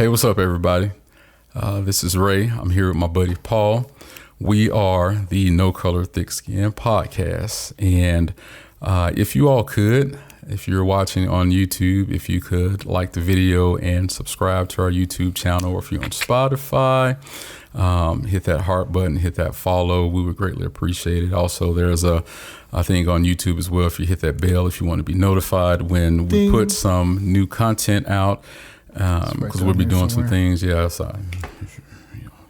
Hey, what's up, everybody? This is Ray. I'm here with my buddy Paul. We are the No Color Thick Skin podcast. And if you all could, if you're watching on YouTube, if you could like the video and subscribe to our YouTube channel, or if you're on Spotify, hit that heart button, hit that follow. We would greatly appreciate it. Also, there's a thing on YouTube as well. If you hit that bell, if you want to be notified when we put some new content out, because we'll be doing some things. Yeah, so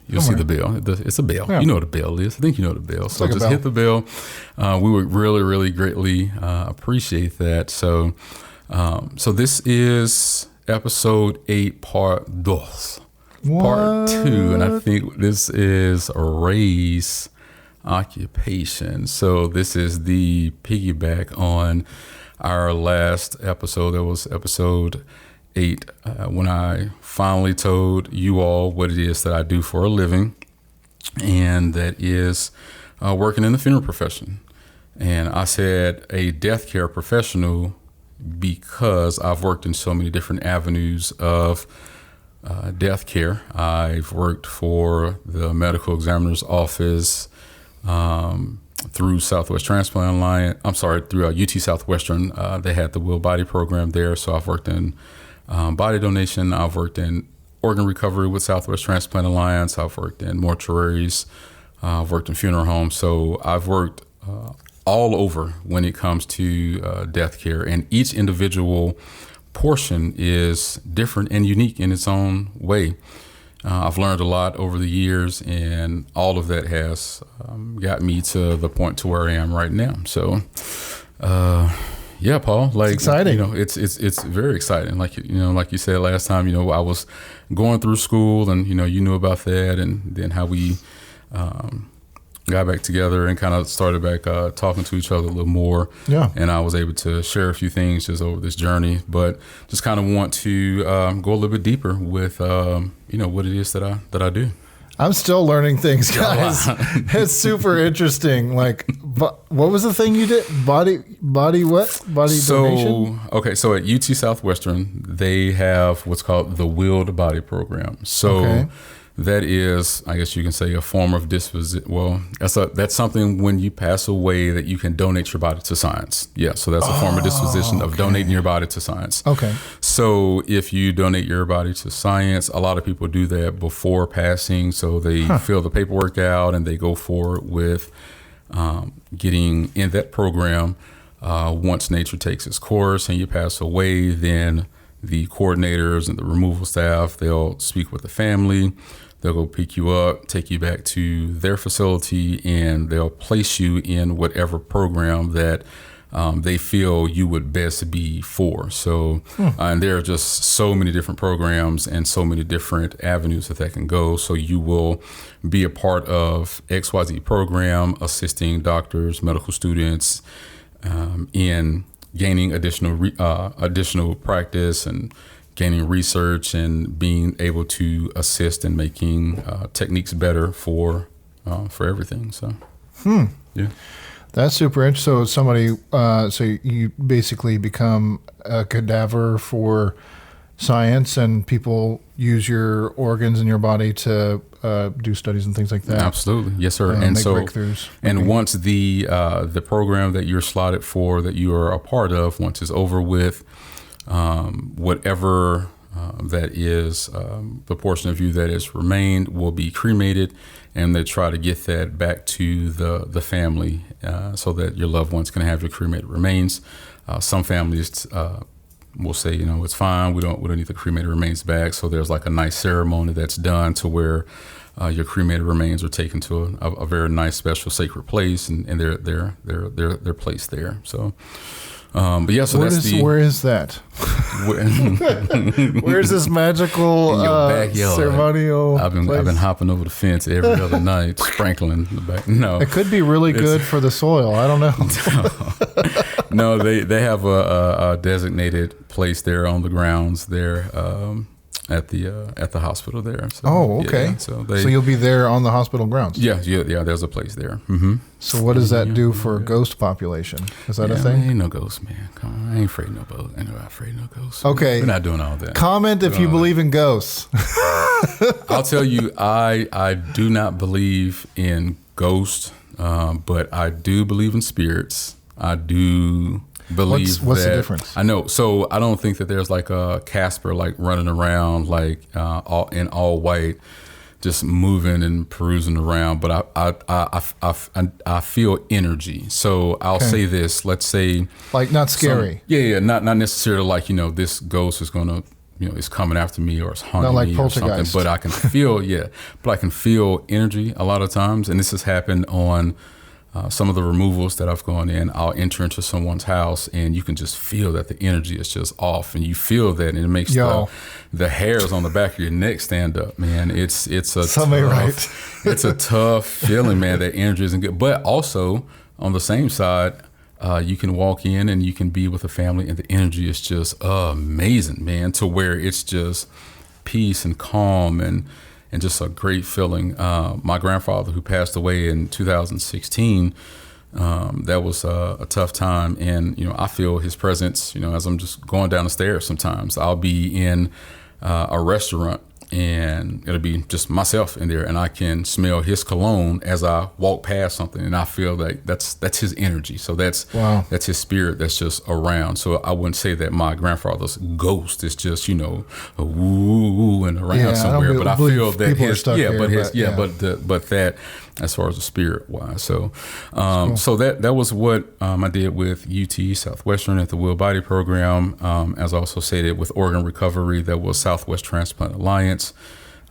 you'll see the bell. It's a bell. Yeah. You know what a bell is. I think you know the bell. So just hit the bell. We would really, really greatly appreciate that. So, so this is episode 8, part 2. Part 2, and I think this is Ray's occupation. So this is the piggyback on our last episode. That was episode 8, when I finally told you all what it is that I do for a living, and that is working in the funeral profession. And I said a death care professional because I've worked in so many different avenues of death care. I've worked for the medical examiner's office, through Southwest Transplant Alliance. I'm sorry, through UT Southwestern. They had the Will Body program there. So I've worked in body donation. I've worked in organ recovery with Southwest Transplant Alliance. I've worked in mortuaries. I've worked in funeral homes. So I've worked all over when it comes to death care. And each individual portion is different and unique in its own way. I've learned a lot over the years, and all of that has got me to the point to where I am right now. So, yeah, Paul, like, it's exciting. You know, it's very exciting. Like, you know, like you said last time, you know, I was going through school, and you knew about that, and then how we got back together and kind of started back talking to each other a little more. Yeah. And I was able to share a few things just over this journey, but just kind of want to go a little bit deeper with what it is that I do. I'm still learning things, guys. It's super interesting. Like, what was the thing you did? Body donation? Okay, so at UT Southwestern, they have what's called the Willed Body program. So that is, I guess you can say, a form of disposition. Well, that's something when you pass away that you can donate your body to science. Yeah, so that's a form of disposition of donating your body to science. Okay. So if you donate your body to science, a lot of people do that before passing. So they fill the paperwork out and they go forward with getting in that program. Once nature takes its course and you pass away, then the coordinators and the removal staff, they'll speak with the family. They'll go pick you up, take you back to their facility, and they'll place you in whatever program that they feel you would best be for. So, and there are just so many different programs and so many different avenues that can go. So you will be a part of XYZ program, assisting doctors, medical students in gaining additional practice and gaining research and being able to assist in making techniques better for everything. So, yeah, that's super interesting. So so you basically become a cadaver for science, and people use your organs in your body to do studies and things like that. Absolutely, yes, sir. And make so, breakthroughs. And once the program that you're slotted for, that you are a part of, once it's over with, whatever that is, the portion of you that has remained will be cremated, and they try to get that back to the family, so that your loved ones can have your cremated remains. Some families will say, it's fine. We don't need the cremated remains back. So there's like a nice ceremony that's done to where your cremated remains are taken to a very nice, special, sacred place, and they're placed there. So. But yeah, so where is that? Where's this magical ceremonial? I've been hopping over the fence every other night, sprinkling the back. No, it could be really good for the soil. I don't know. No, they have a designated place there on the grounds there. at the hospital there. So, Oh, okay. Yeah, so you'll be there on the hospital grounds. Yeah. There's a place there. Mm-hmm. So what does that do for ghost population? Is that a thing? Ain't no ghosts, man. Come on, I ain't afraid of no ghosts. Ain't afraid of no ghosts. Okay, we're not doing all that. Comment if you believe in ghosts. I'll tell you, I do not believe in ghosts, but I do believe in spirits. I do believe what's that, the difference? I know. So I don't think that there's like a Casper like running around like all in all white, just moving and perusing around. But I feel energy. So I'll say this. Let's say like not scary. Not necessarily like this ghost is gonna. It's coming after me or it's haunting like me or something. poltergeist. But I can feel, but I can feel energy a lot of times. And this has happened on some of the removals that I've gone in. I'll enter into someone's house and you can just feel that the energy is just off. And you feel that and it makes the hairs on the back of your neck stand up, man. It's a it's a tough feeling, man. That energy isn't good. But also on the same side, you can walk in and you can be with a family and the energy is just amazing, man, to where it's just peace and calm and just a great feeling. My grandfather, who passed away in 2016, that was a tough time. And, I feel his presence, as I'm just going down the stairs sometimes. I'll be in a restaurant and it'll be just myself in there and I can smell his cologne as I walk past something and I feel like that's his energy. So that's his spirit that's just around. So I wouldn't say that my grandfather's ghost is just, a woo and around somewhere, but I feel that his, but that as far as the spirit wise. So, cool. So that was what I did with UT Southwestern at the Will Body Program. As I also stated with Organ Recovery, that was Southwest Transplant Alliance.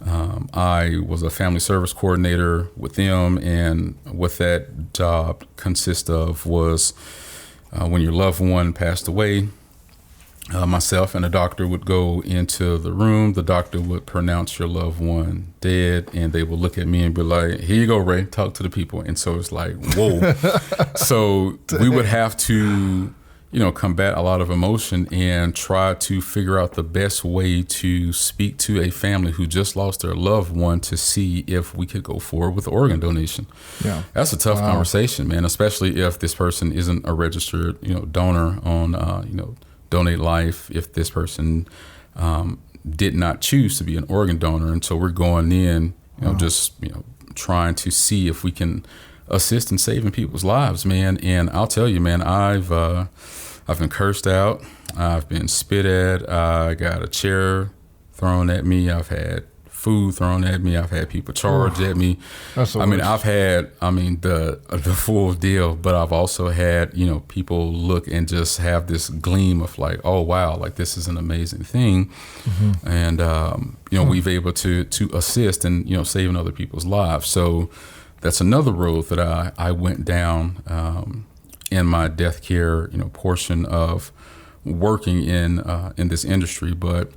I was a family service coordinator with them, and what that job consists of was when your loved one passed away, myself and a doctor would go into the room. The doctor would pronounce your loved one dead, and they would look at me and be like, "Here you go, Ray, talk to the people." And so it's like, whoa. So we would have to, combat a lot of emotion and try to figure out the best way to speak to a family who just lost their loved one to see if we could go forward with organ donation. Yeah, that's a tough conversation, man, especially if this person isn't a registered, donor on, Donate Life, if this person did not choose to be an organ donor. And so we're going in, trying to see if we can assist in saving people's lives, man. And I'll tell you, man, I've been cursed out. I've been spit at. I got a chair thrown at me. I've had food thrown at me. I've had people charged at me. I've had, the full deal, but I've also had, people look and just have this gleam of like, oh, wow, like this is an amazing thing. Mm-hmm. And, we've able to assist in, saving other people's lives. So that's another road that I went down in my death care, portion of working in this industry. But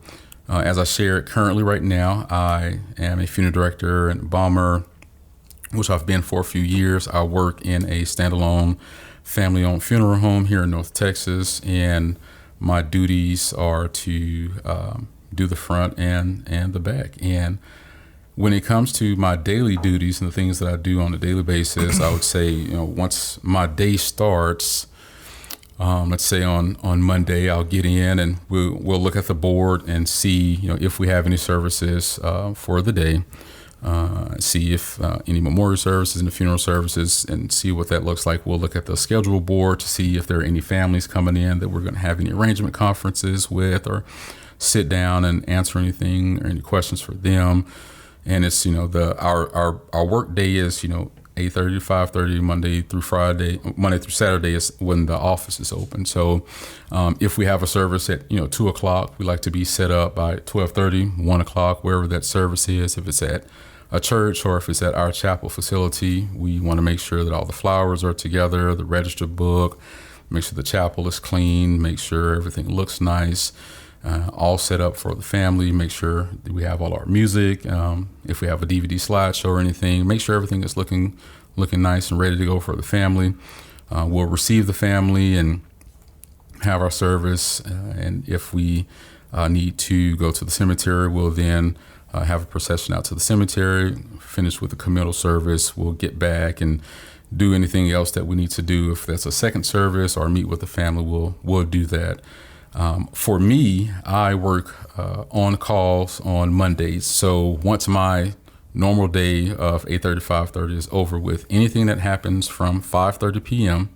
as I shared currently right now, I am a funeral director and embalmer, which I've been for a few years. I work in a standalone family-owned funeral home here in North Texas, and my duties are to do the front and the back. And when it comes to my daily duties and the things that I do on a daily basis, I would say, once my day starts, let's say on Monday, I'll get in and we'll look at the board and see, if we have any services for the day, see if any memorial services and the funeral services, and see what that looks like. We'll look at the schedule board to see if there are any families coming in that we're going to have any arrangement conferences with, or sit down and answer anything or any questions for them. And it's, our work day is, 8:30 to 5:30, Monday through Saturday is when the office is open. So if we have a service at 2 o'clock, we like to be set up by 12:30, 1 o'clock, wherever that service is. If it's at a church or if it's at our chapel facility, we want to make sure that all the flowers are together, the register book, make sure the chapel is clean, make sure everything looks nice. All set up for the family, make sure that we have all our music. If we have a DVD slideshow or anything, make sure everything is looking nice and ready to go for the family. We'll receive the family and have our service. And if we need to go to the cemetery, we'll then have a procession out to the cemetery, finish with the committal service. We'll get back and do anything else that we need to do. If that's a second service or meet with the family, we'll do that. For me, I work on calls on Mondays. So once my normal day of 8:30 to 5:30 is over with, anything that happens from 5:30 p.m.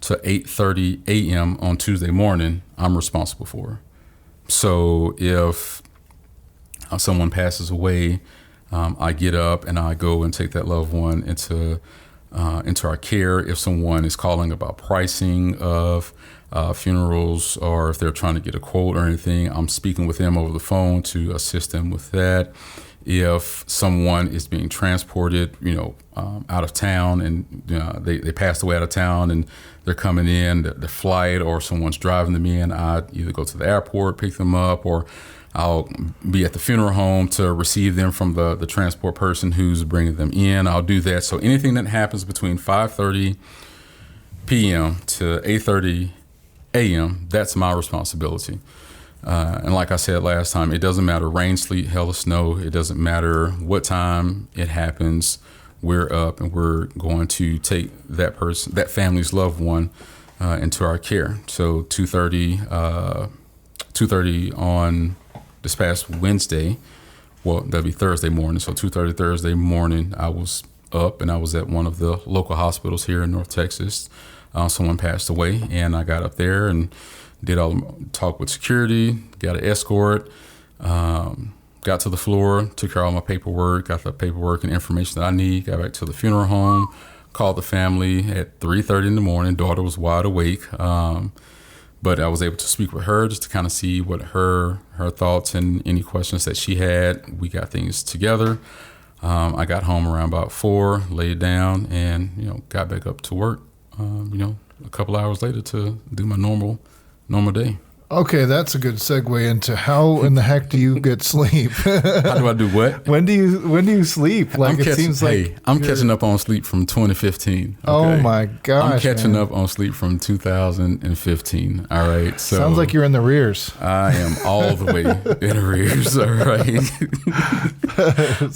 to 8:30 a.m. on Tuesday morning, I'm responsible for. So if someone passes away, I get up and I go and take that loved one into our care. If someone is calling about pricing of funerals, or if they're trying to get a quote or anything, I'm speaking with them over the phone to assist them with that. If someone is being transported, out of town, and they passed away out of town and they're coming in, the flight, or someone's driving them in, I either go to the airport, pick them up, or I'll be at the funeral home to receive them from the transport person who's bringing them in. I'll do that. So anything that happens between 5:30 p.m. to 8:30 a.m., that's my responsibility. And like I said last time, it doesn't matter rain, sleet, hail, or snow. It doesn't matter what time it happens. We're up and we're going to take that person, that family's loved one, into our care. So 2:30 on this past Wednesday, well, that'd be Thursday morning. So 2:30 Thursday morning, I was up and I was at one of the local hospitals here in North Texas. Someone passed away, and I got up there and did talk with security, got an escort, got to the floor, took care of all my paperwork, got the paperwork and information that I need, got back to the funeral home, called the family at 3:30 in the morning. Daughter was wide awake. But I was able to speak with her just to kind of see what her thoughts and any questions that she had. We got things together. I got home around about 4, laid down, and got back up to work. A couple hours later to do my normal day. Okay, that's a good segue into how in the heck do you get sleep? How do I do what? When do you sleep? Like I'm catching up on sleep from 2015. Okay? Oh my gosh! I'm catching up on sleep from 2015. All right, so sounds like you're in the rears. I am all the way in arrears. All right,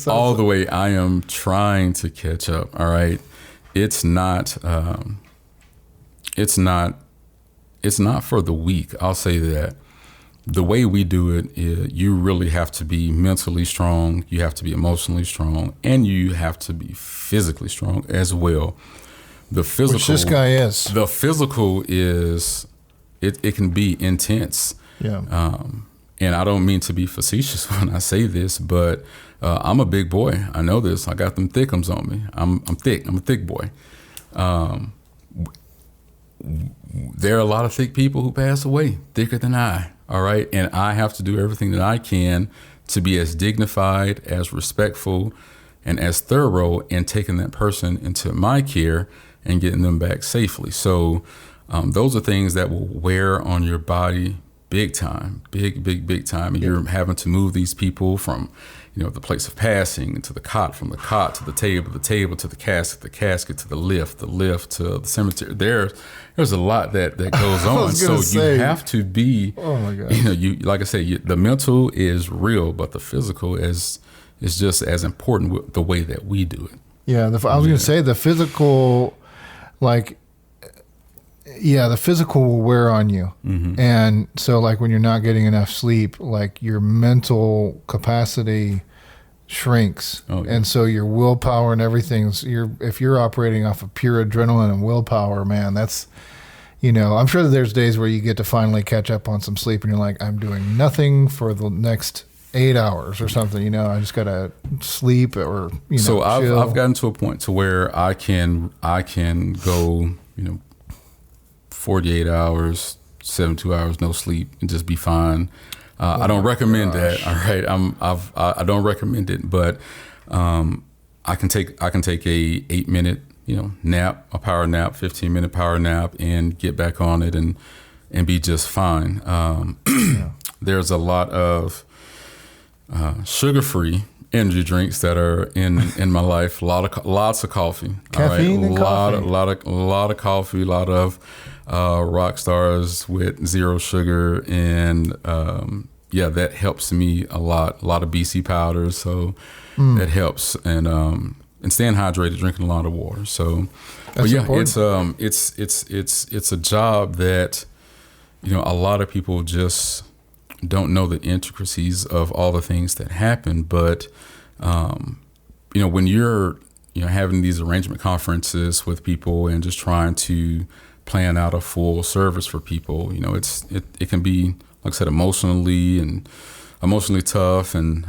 all the way. I am trying to catch up. All right, it's not. It's not for the weak. I'll say that. The way we do it is you really have to be mentally strong, you have to be emotionally strong, and you have to be physically strong as well. The physical, which this guy is. The physical is, it can be intense. Yeah. And I don't mean to be facetious when I say this, but I'm a big boy. I know this. I got them thickums on me. I'm thick. I'm a thick boy. There are a lot of thick people who pass away, thicker than I, all right? And I have to do everything that I can to be as dignified, as respectful, and as thorough in taking that person into my care and getting them back safely. So those are things that will wear on your body big time, big time. And you're having to move these people from, the place of passing to the cot, from the cot to the table to the casket to the lift to the cemetery. There's a lot that goes on. So you have to be, oh my God. Like I said, the mental is real, but the physical is just as important with the way that we do it. Yeah. I was going to say the physical, the physical will wear on you. Mm-hmm. And so when you're not getting enough sleep, your mental capacity shrinks. Oh, yeah. And so your willpower and everything's, if you're operating off of pure adrenaline and willpower, man, that's, I'm sure that there's days where you get to finally catch up on some sleep and you're like, I'm doing nothing for the next 8 hours or something, I just got to sleep or, So I've gotten to a point to where I can go, 48 hours, 72 hours, no sleep, and just be fine. I don't recommend that. All right, I don't recommend it, but I can take a 8-minute nap, a power nap, 15-minute power nap, and get back on it and be just fine. There's a lot of sugar-free energy drinks that are in my life. Lots of coffee. Caffeine and coffee. A lot of coffee. A lot of rock stars with zero sugar, and that helps me a lot. A lot of BC powders, so that helps, and staying hydrated, drinking a lot of water. So, That's important. it's a job that a lot of people just don't know the intricacies of all the things that happen. But when you're having these arrangement conferences with people and just trying to plan out a full service for people, it can be, like I said, emotionally tough, and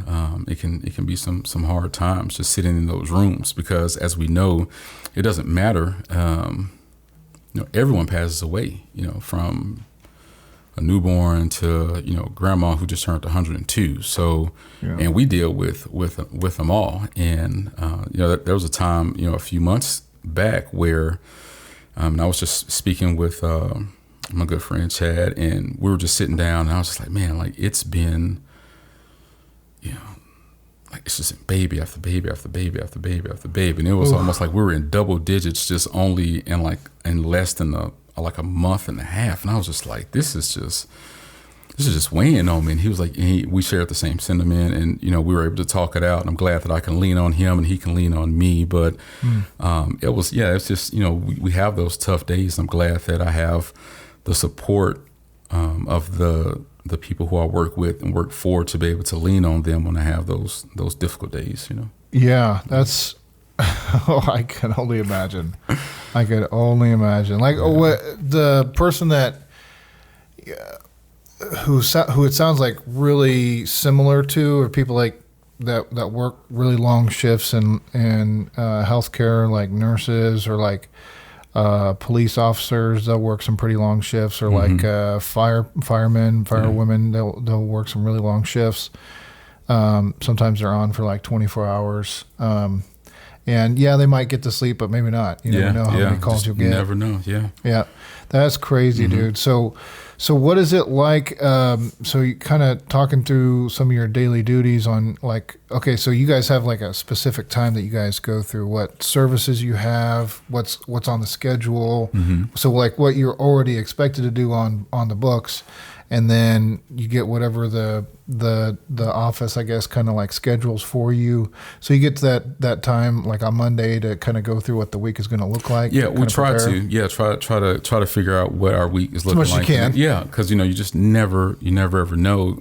it can be some hard times just sitting in those rooms, because as we know, it doesn't matter. Everyone passes away, from a newborn to grandma who just turned 102. So, and we deal with them all. And there was a time a few months back where I was just speaking with my good friend Chad, and we were just sitting down, and I was just like, man, like it's been, like it's just baby after baby after baby after baby after baby, and it was almost like we were in double digits just only in less than a month and a half. And I was just like, this is just weighing on me. And he was like, we shared the same sentiment, and we were able to talk it out, and I'm glad that I can lean on him and he can lean on me. But it's just we have those tough days. I'm glad that I have the support of the people who I work with and work for, to be able to lean on them when I have those difficult days. Yeah, that's. I can only imagine. Like what the person that who it sounds like really similar to, or people like that work really long shifts in healthcare, like nurses, or like police officers. They'll work some pretty long shifts, or like firewomen. They'll work some really long shifts. Sometimes they're on for like 24 hours. And they might get to sleep, but maybe not. You never know how many calls you'll get. You never know. Yeah, that's crazy, dude. So what is it like? So you kind of talking through some of your daily duties on, like, okay, so you guys have like a specific time that you guys go through, what services you have, what's on the schedule. So like what you're already expected to do on the books, and then you get whatever the office, I guess, kind of like schedules for you. So you get to that time like on Monday to kind of go through what the week is going to look like. Yeah, we try to figure out what our week is looking like. As much as you can. Yeah, because you just never ever know,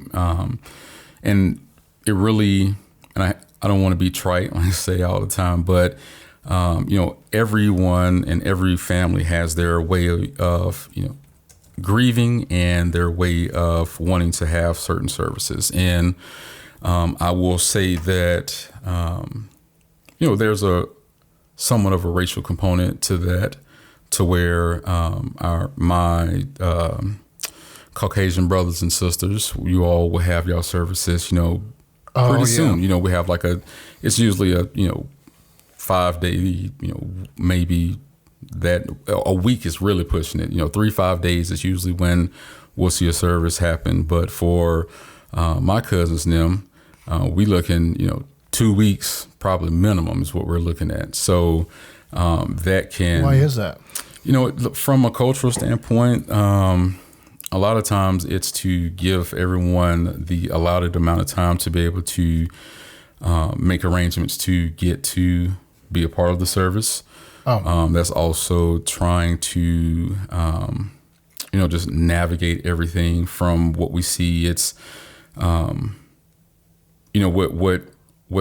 and it really, and I don't want to be trite like I say all the time, but everyone and every family has their way of grieving and their way of wanting to have certain services. And I will say that there's a somewhat of a racial component to that, to where my Caucasian brothers and sisters, you all will have your services pretty soon. We have it's usually a 5-day, maybe that a week is really pushing it. 3-5 days is usually when we'll see a service happen. But for my cousins and them, we looking 2 weeks probably minimum is what we're looking at. So that can. Why is that? From a cultural standpoint, a lot of times it's to give everyone the allotted amount of time to be able to make arrangements to get to be a part of the service. That's also trying to, just navigate everything from what we see. It's, what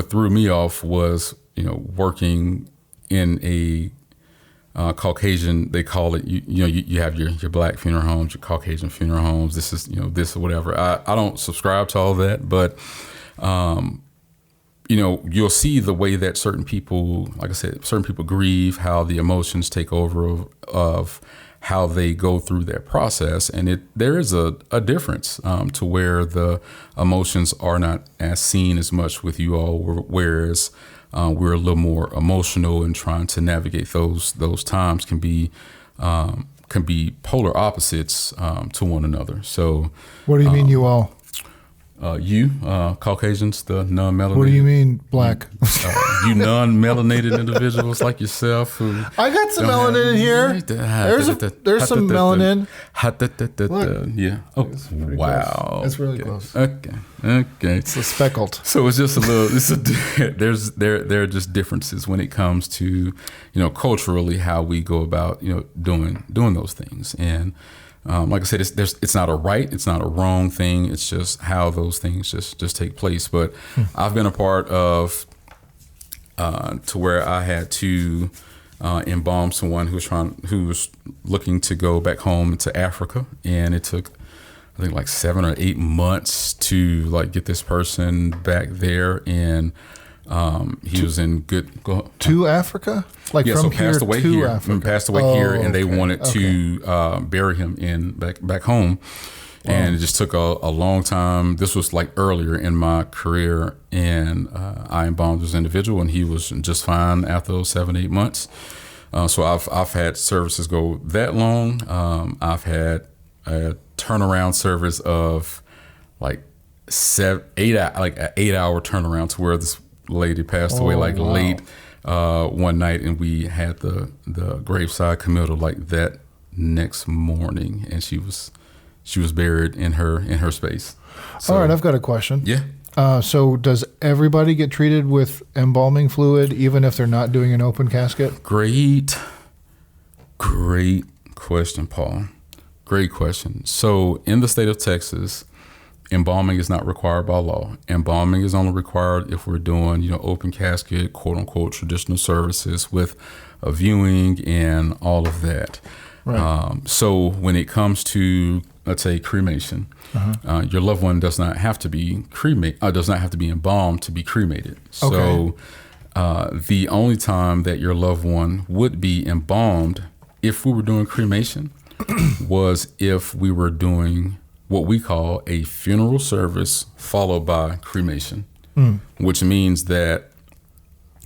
threw me off was, working in a Caucasian, they call it, you have your black funeral homes, your Caucasian funeral homes. This is, this or whatever. I don't subscribe to all that, but, you'll see the way that certain people, like I said, certain people grieve, how the emotions take over of how they go through that process. And there is a difference to where the emotions are not as seen as much with you all, whereas we're a little more emotional, and trying to navigate those times can be polar opposites to one another. So what do you mean, you all? you, Caucasians, the non-melanated. What do you mean black? You non-melanated individuals like yourself who I got some melanin in here. There's some melanin. Yeah. Oh, wow. Close. It's really close. Okay. It's a speckled. So it's just a little. There are just differences when it comes to, culturally how we go about, doing those things. And like I said, it's not a right, it's not a wrong thing. It's just how those things just take place. But I've been a part of to where I had to embalm someone who was looking to go back home to Africa, and it took, I think, like 7 or 8 months to get this person back there. And he was in good. To Africa? From so here passed away to here. Africa. Passed away here, and they wanted to bury him back home. Wow. And it just took a long time. This was earlier in my career, and I embalmed this individual, and he was just fine after those 7-8 months. So I've had services go that long. I've had a turnaround service of an 8-hour turnaround to where this lady passed away late one night, and we had the graveside committal that next morning, and she was buried in her space. So, all right, I've got a question. Yeah. So does everybody get treated with embalming fluid even if they're not doing an open casket? Great question, Paul. Great question. So in the state of Texas, embalming is not required by law. Embalming is only required if we're doing, open casket, quote unquote, traditional services with a viewing and all of that. Right. So when it comes to, let's say, cremation, your loved one does not have to be does not have to be embalmed to be cremated. So the only time that your loved one would be embalmed, if we were doing cremation, was if we were doing what we call a funeral service followed by cremation, which means that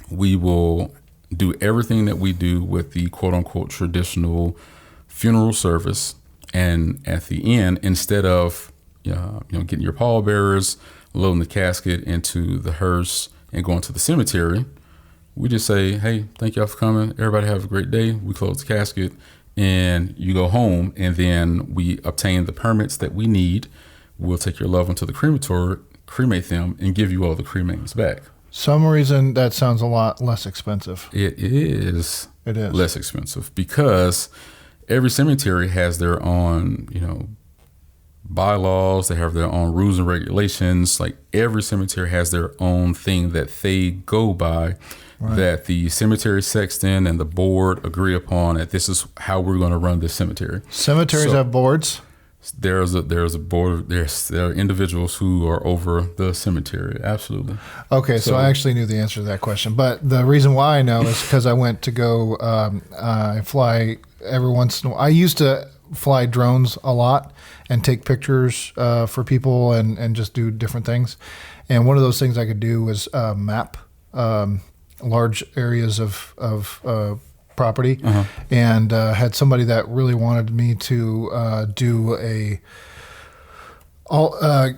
we will do everything that we do with the quote unquote traditional funeral service. And at the end, instead of getting your pallbearers, loading the casket into the hearse and going to the cemetery, we just say, hey, thank y'all for coming. Everybody have a great day. We close the casket and you go home, and then we obtain the permits that we need. We'll take your loved one to the crematory, cremate them, and give you all the cremains back. Some reason that sounds a lot less expensive. It is less expensive because every cemetery has their own, bylaws. They have their own rules and regulations. Every cemetery has their own thing that they go by, that the cemetery sexton and the board agree upon that this is how we're going to run this cemetery. Cemeteries have boards? There's a board. There are individuals who are over the cemetery. Absolutely. Okay, so I actually knew the answer to that question. But the reason why I know is because I went to go fly every once in a while. I used to fly drones a lot and take pictures for people and just do different things. And one of those things I could do was map large areas of property, and had somebody that really wanted me to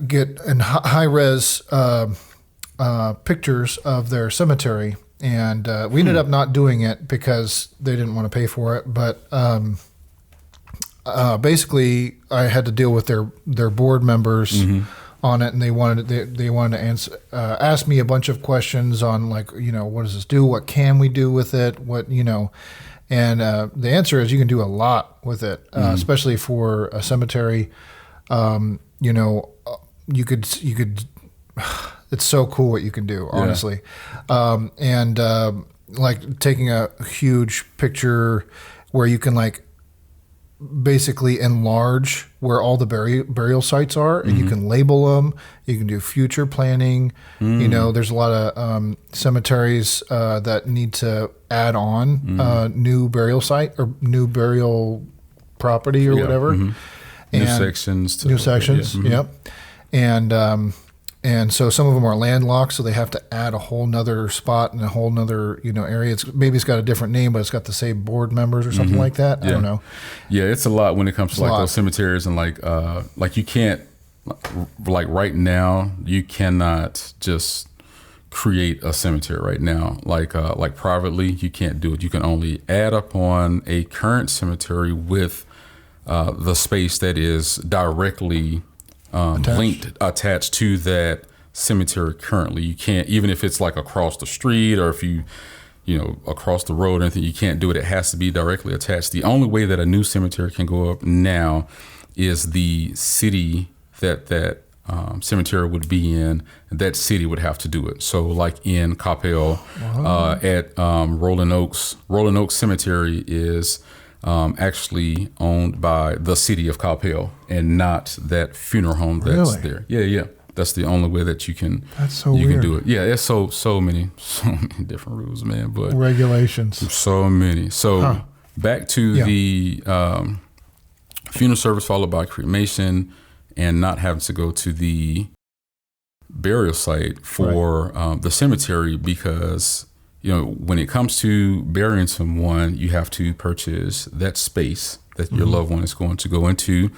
get in high res pictures of their cemetery, and we ended up not doing it because they didn't want to pay for it. But basically, I had to deal with their board members on it, and they wanted to answer, ask me a bunch of questions on what does this do? What can we do with it? And the answer is you can do a lot with it, especially for a cemetery. You could. It's so cool what you can do, honestly. Yeah. Taking a huge picture where you can basically enlarge where all the burial sites are, and you can label them. You can do future planning. There's a lot of cemeteries that need to add on new burial site or new burial property or whatever. New sections. Yep. And so some of them are landlocked, so they have to add a whole nother spot and a whole nother, area. Maybe it's got a different name, but it's got the same board members or something like that. I don't know. Yeah, it's a lot when it comes to those cemeteries, and you can't, like right now, you cannot just create a cemetery right now. Like privately, you can't do it. You can only add upon a current cemetery with the space that is directly attached to that cemetery currently. You can't, even if it's like across the street or if you across the road or anything, you can't do it. It has to be directly attached. The only way that a new cemetery can go up now is the city that cemetery would be in. That city would have to do it. So like in Coppell, at Rolling Oaks Cemetery is actually owned by the city of Coppell and not that funeral home that's there. Yeah. That's the only way that you can. That's so weird. Can do it. Yeah, there's so many different rules, man. But regulations. So many. So back to the funeral service followed by cremation, and not having to go to the burial site for the cemetery, because when it comes to burying someone, you have to purchase that space that your loved one is going to go into.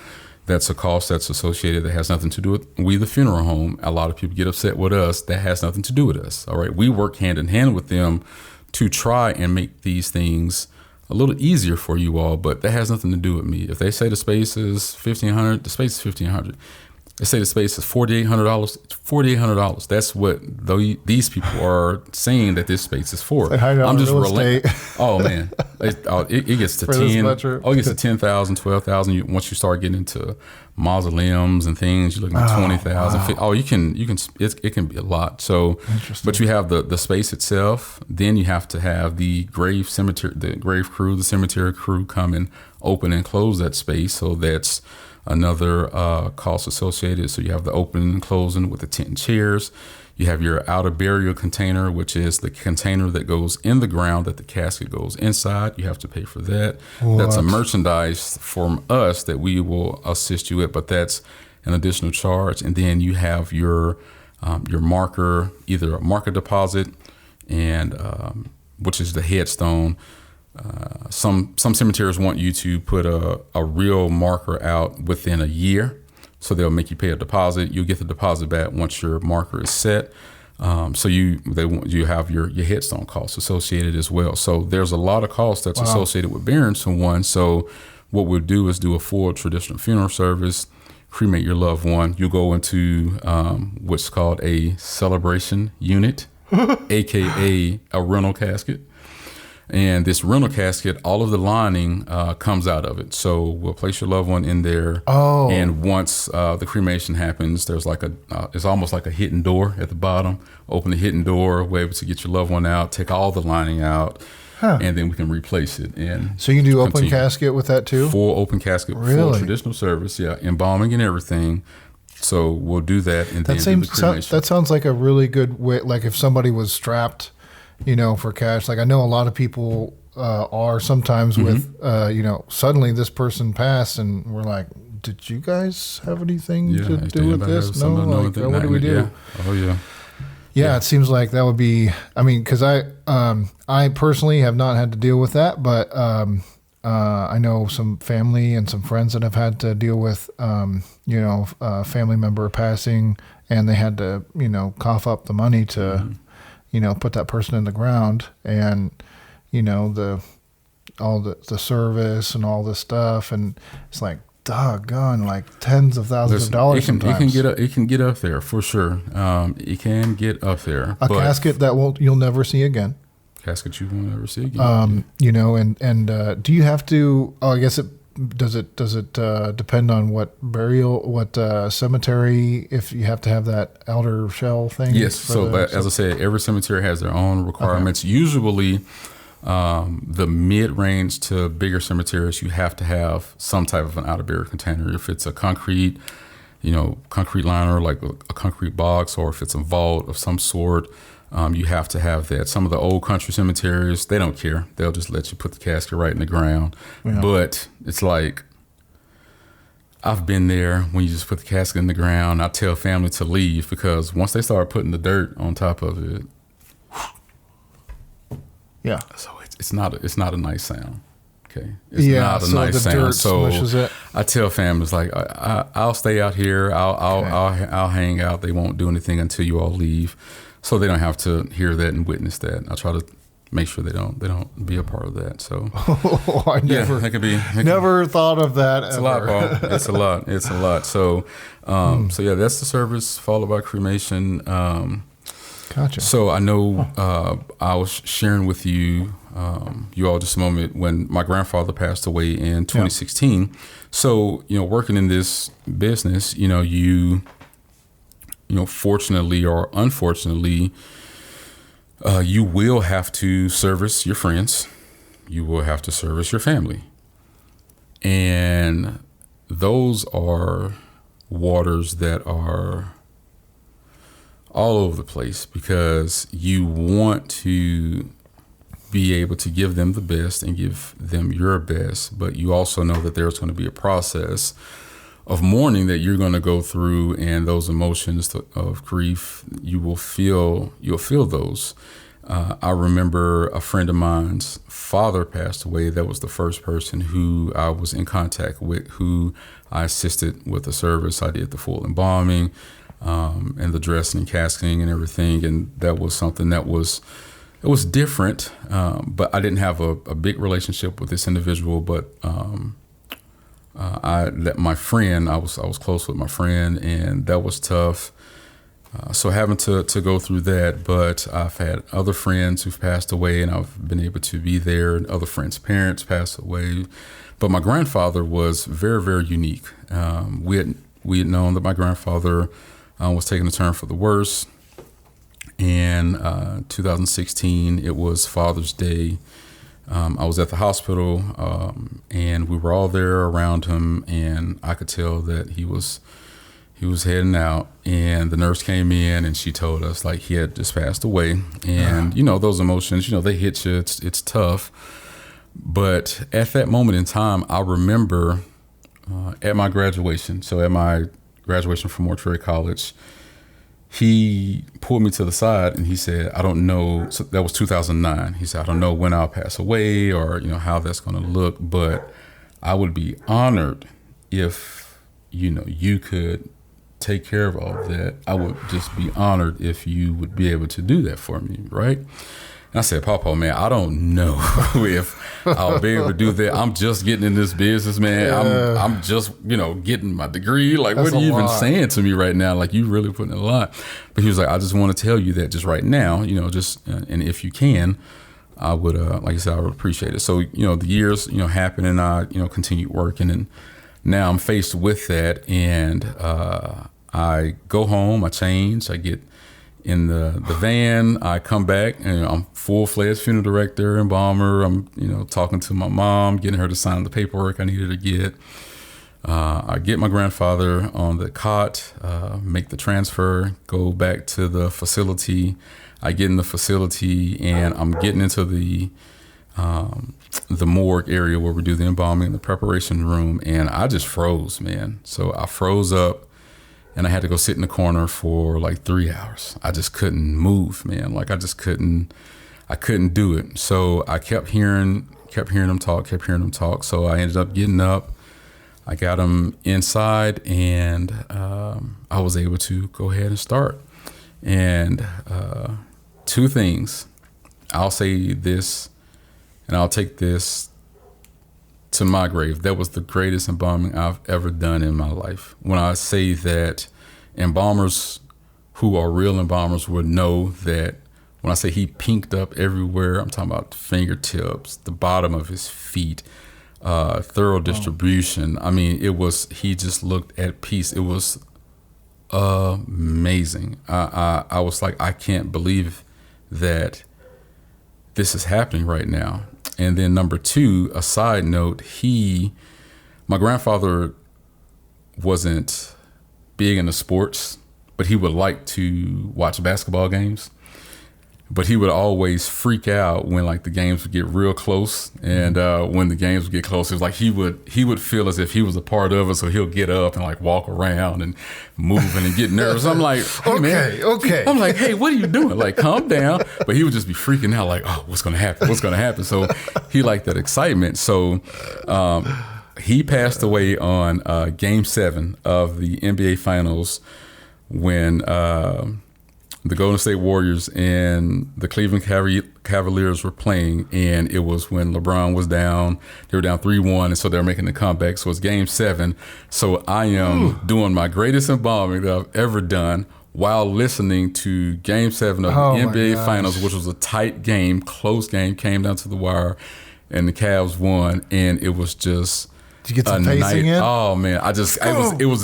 That's a cost that's associated that has nothing to do with we, the funeral home. A lot of people get upset with us. That has nothing to do with us. All right. We work hand in hand with them to try and make these things a little easier for you all, but that has nothing to do with me. If they say the space is $1,500, the space is $1,500. They say the space is $4,800. $4,800. That's what these people are saying that this space is for. I'm just relenting. Oh man, it gets to 10. Oh, it gets to 10,000, 12,000. Once you start getting into mausoleums and things, you're looking at 20,000. Wow. Oh, you can. It can be a lot. So, but you have the space itself. Then you have to have the grave crew, the cemetery crew come and open and close that space. So that's another cost associated. So you have the opening and closing with the tent and chairs. You have your outer burial container, which is the container that goes in the ground that the casket goes inside. You have to pay for that. What? That's a merchandise from us that we will assist you with, but that's an additional charge. And then you have your marker, either a marker deposit, and which is the headstone. Some cemeteries want you to put a real marker out within a year, so they'll make you pay a deposit. You'll get the deposit back once your marker is set. So you have your headstone costs associated as well. So there's a lot of costs that's associated with burying someone. So what we'll do is do a full traditional funeral service, cremate your loved one. You'll go into what's called a celebration unit, aka a rental casket. And this rental casket, all of the lining comes out of it. So we'll place your loved one in there. Oh. And once the cremation happens, there's like it's almost like a hidden door at the bottom. Open the hidden door, we're able to get your loved one out, take all the lining out, and then we can replace it. And so you can do open casket with that too? Full open casket, full traditional service, embalming and everything. So we'll do that, and then do the cremation. That sounds like a really good way. Like if somebody was strapped, for cash. Like I know a lot of people are sometimes with, suddenly this person passed and we're like, did you guys have anything to do with this? No, like, what do we do? Yeah. Oh yeah. Yeah, it seems like that would be, because I personally have not had to deal with that, but I know some family and some friends that have had to deal with, a family member passing, and they had to, cough up the money to, put that person in the ground, and, all the service and all this stuff. And it's like, doggone, like tens of thousands of dollars sometimes. It can get up there for sure. It can get up there. A casket that you'll never see again. Casket you won't ever see again. And do you have to? Oh, I guess does it depend on what cemetery, if you have to have that outer shell thing? Yes. So as I said, every cemetery has their own requirements. Okay. Usually, the mid-range to bigger cemeteries, you have to have some type of an outer burial container. If it's a concrete liner, like a concrete box, or if it's a vault of some sort, you have to have that. Some of the old country cemeteries, they don't care. They'll just let you put the casket right in the ground. Yeah. But it's like, I've been there when you just put the casket in the ground. I tell family to leave, because once they start putting the dirt on top of it, yeah. So it's not a nice sound. Okay, it's Yeah, not a so nice the sound. dirt So smushes it. I tell families like I'll stay out here. I'll hang out. They won't do anything until you all leave, so they don't have to hear that and witness that. I try to make sure they don't be a part of that. So I never, that could be never thought of that. It's a lot, Paul. It's a lot. It's a lot. So, so yeah, that's the service followed by cremation. Gotcha. So I know I was sharing with you, you all just a moment when my grandfather passed away in 2016. So, working in this business, you fortunately or unfortunately, you will have to service your friends. You will have to service your family. And those are waters that are all over the place because you want to be able to give them the best and give them your best, but you also know that there's going to be a process of mourning that you're going to go through, and those emotions of grief, you'll feel those. I remember a friend of mine's father passed away. That was the first person who I was in contact with, who I assisted with the service. I did the full embalming and the dressing and casketing and everything, and that was something that was different. But I didn't have a big relationship with this individual, but I let my friend. I was close with my friend, and that was tough. So having to go through that, but I've had other friends who've passed away, and I've been able to be there. And other friends' parents passed away, but my grandfather was very, very unique. We had known that my grandfather was taking a turn for the worse. And 2016, it was Father's Day. I was at the hospital, and we were all there around him, and I could tell that he was heading out, and the nurse came in and she told us like he had just passed away. And those emotions, they hit you. It's tough. But at that moment in time, I remember at my graduation. So at my graduation from Mortuary College, he pulled me to the side and he said, I don't know. So that was 2009. He said, I don't know when I'll pass away or, how that's going to look, but I would be honored if, you could take care of all of that. I would just be honored if you would be able to do that for me. Right. And I said, Papa, man, I don't know if I'll be able to do that. I'm just getting in this business, man. I'm just, getting my degree. Like, That's what are you even lot. saying to me right now? Like, you really putting in a lot. But he was like, I just want to tell you that just right now, and if you can, I would, like I said, I would appreciate it. So, the years, happened, and I, continued working, and now I'm faced with that. And I go home, I change, I get in the van, I come back, and I'm full-fledged funeral director, embalmer. I'm, talking to my mom, getting her to sign the paperwork I needed to get. I get my grandfather on the cot, make the transfer, go back to the facility. I get in the facility, and I'm getting into the morgue area where we do the embalming in the preparation room, and I just froze, man. So I froze up. And I had to go sit in the corner for like 3 hours. I just couldn't move, man. Like I couldn't do it. So I kept hearing them talk. So I ended up getting up. I got them inside, and I was able to go ahead and start. And two things. I'll say this, and I'll take this to my grave. That was the greatest embalming I've ever done in my life. When I say that, embalmers who are real embalmers would know that when I say he pinked up everywhere, I'm talking about fingertips, the bottom of his feet, thorough distribution. I mean, he just looked at peace. It was amazing. I was like, I can't believe that this is happening right now. And then number two, a side note, my grandfather wasn't big into sports, but he would like to watch basketball games. But he would always freak out when like the games would get real close, and when the games would get close, it was like he would feel as if he was a part of it. So he'll get up and like walk around and moving and get nervous. I'm like, hey, man. Okay. I'm like, hey, what are you doing? Like, calm down. But he would just be freaking out, like, oh, what's gonna happen? What's gonna happen? So he liked that excitement. So he passed away on Game 7 of the NBA Finals when. The Golden State Warriors and the Cleveland Cavaliers were playing, and it was when LeBron was down. They were down 3-1, and so they're making the comeback. So it's Game 7. So I am doing my greatest embalming that I've ever done while listening to Game 7 of the NBA Finals, which was a tight game, close game, came down to the wire, and the Cavs won, and it was just. Did you get some pacing in? Oh man, it was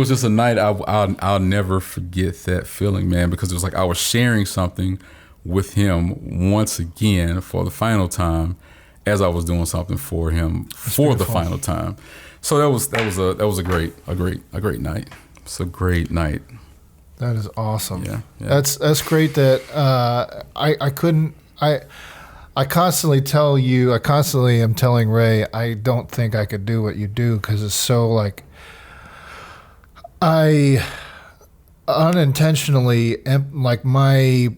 just a night I'll never forget that feeling, man, because it was like I was sharing something with him once again for the final time, as I was doing something for him for the final time. So that was a great night. It's a great night. That is awesome. Yeah. That's great. That I constantly am telling Ray, I don't think I could do what you do, because it's so like, I unintentionally, like my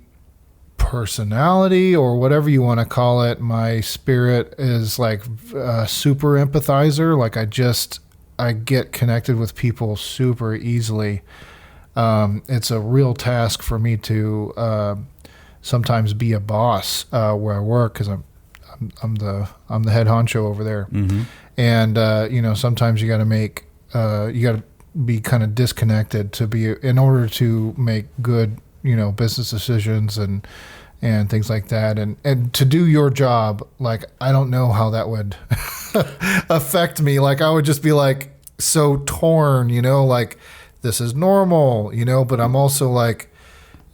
personality or whatever you want to call it, my spirit is like a super empathizer. Like I get connected with people super easily. It's a real task for me to, sometimes be a boss where I work, because I'm the head honcho over there, and sometimes you got to be kind of disconnected in order to make good business decisions and things like that, and to do your job. Like, I don't know how that would affect me. Like, I would just be like so torn, like this is normal, but I'm also like.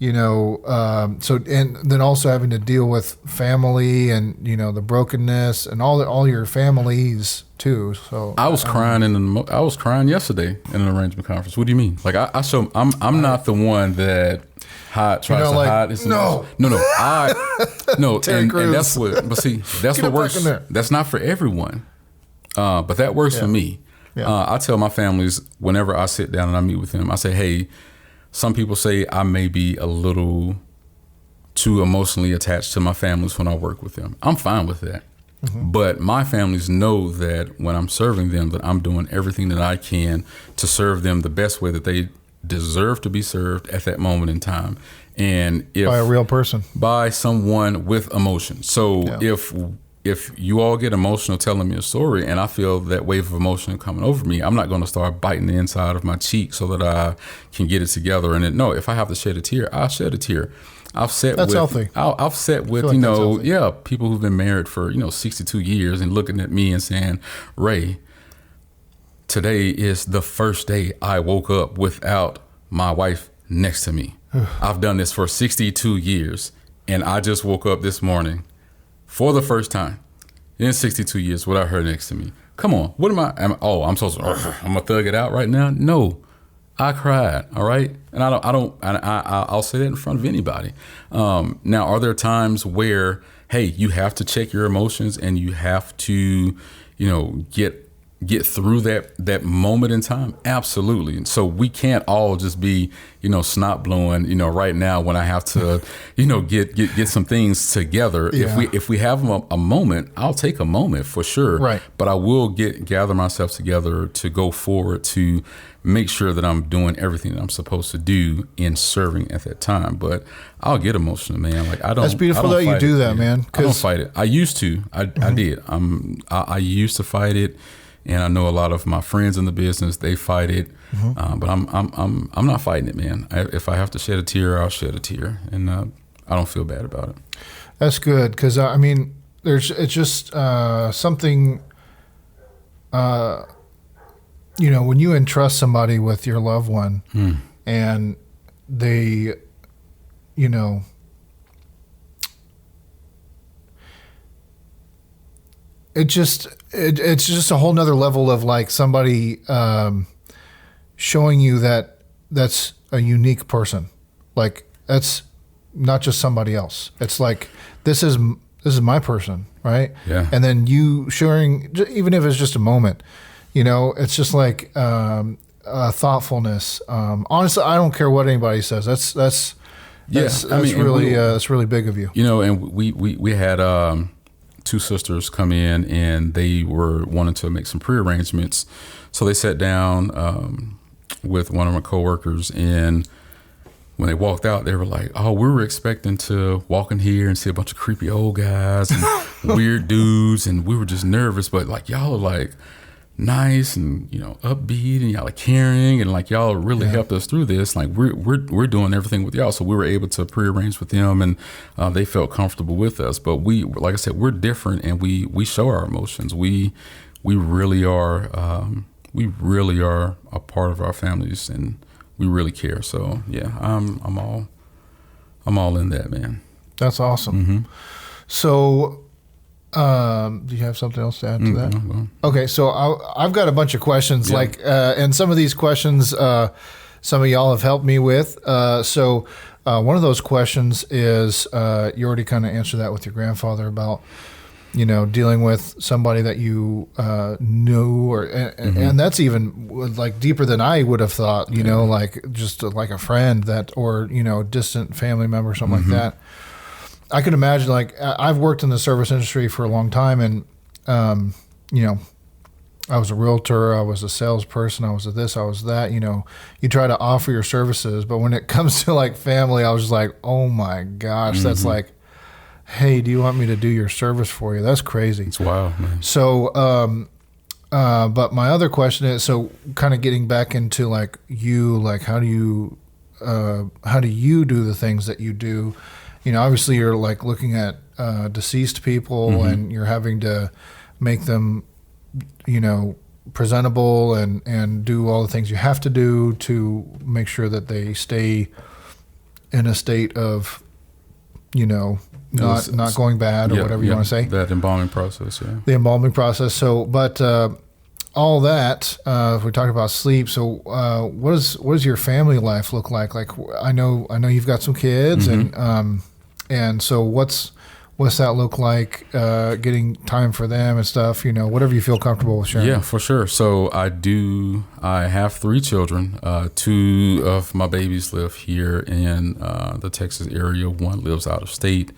So, and then also having to deal with family and, the brokenness and all your families too. So I was crying I was crying yesterday in an arrangement conference. What do you mean? Like I'm not the one that tries to hide. No. And that's what works. That's not for everyone. But that works for me. Yeah. I tell my families whenever I sit down and I meet with them, I say, hey, some people say I may be a little too emotionally attached to my families when I work with them. I'm fine with that. But my families know that when I'm serving them, that I'm doing everything that I can to serve them the best way that they deserve to be served at that moment in time. And by a real person. By someone with emotion. So if you all get emotional telling me a story and I feel that wave of emotion coming over me, I'm not going to start biting the inside of my cheek so that I can get it together. And no, if I have to shed a tear, I'll shed a tear. I've sat healthy. I've sat with, people who've been married for, 62 years and looking at me and saying, Ray, today is the first day I woke up without my wife next to me. I've done this for 62 years and I just woke up this morning for the first time in 62 years without her next to me. Come on, what am I? I'm supposed to. I'm gonna thug it out right now. No, I cried. All right, and I'll say that in front of anybody. Now, are there times where, hey, you have to check your emotions and you have to, get through that moment in time? Absolutely. And so we can't all just be, snot blowing, right now when I have to, get some things together. Yeah. If we have a moment, I'll take a moment for sure. Right. But I will gather myself together to go forward to make sure that I'm doing everything that I'm supposed to do in serving at that time. But I'll get emotional, man. Like That's beautiful that you do that, man. I don't fight it. I used to. I did. I used to fight it. And I know a lot of my friends in the business, they fight it, but I'm not fighting it, man. If I have to shed a tear, I'll shed a tear, and I don't feel bad about it. That's good, because it's just something. When you entrust somebody with your loved one, and they, it's just a whole nother level of like somebody showing you that that's a unique person. Like that's not just somebody else. It's like this is my person, right? Yeah. And then you sharing, even if it's just a moment, it's just like thoughtfulness. Honestly, I don't care what anybody says. That's really big of you. And we had two sisters come in, and they were wanting to make some pre-arrangements. So they sat down with one of my coworkers, and when they walked out, they were like, "Oh, we were expecting to walk in here and see a bunch of creepy old guys and weird dudes, and we were just nervous. But like y'all are like nice and upbeat, and y'all are caring, and like y'all really helped us through this. Like we're doing everything with y'all, so we were able to prearrange with them, and they felt comfortable with us. But we, like I said, we're different, and we show our emotions. We really are. We really are a part of our families, and we really care. So yeah, I'm all in that, man. That's awesome. Mm-hmm. So, do you have something else to add to that? No. Okay, so I've got a bunch of questions, and some of these questions, some of y'all have helped me with. So one of those questions is, you already kind of answered that with your grandfather about, dealing with somebody that you knew, and that's even like deeper than I would have thought, like just like a friend or distant family member, something like that. I could imagine, like, I've worked in the service industry for a long time, and, I was a realtor, I was a salesperson, I was a this, I was that, you try to offer your services, but when it comes to like family, I was just like, oh my gosh, that's like, hey, do you want me to do your service for you? That's crazy. It's wild, man. So, but my other question is, so kind of getting back into like you, like how do you do the things that you do? Obviously you're like looking at deceased people, and you're having to make them, presentable and do all the things you have to do to make sure that they stay in a state of, not going bad or whatever you want to say. That embalming process, yeah. The embalming process. So, but all that, if we talk about sleep, so what does your family life look like? Like, I know you've got some kids, and so what's that look like? Getting time for them and stuff. Whatever you feel comfortable with sharing. Yeah, for sure. So I have 3 children. 2 of my babies live here in the Texas area. 1 lives out of state,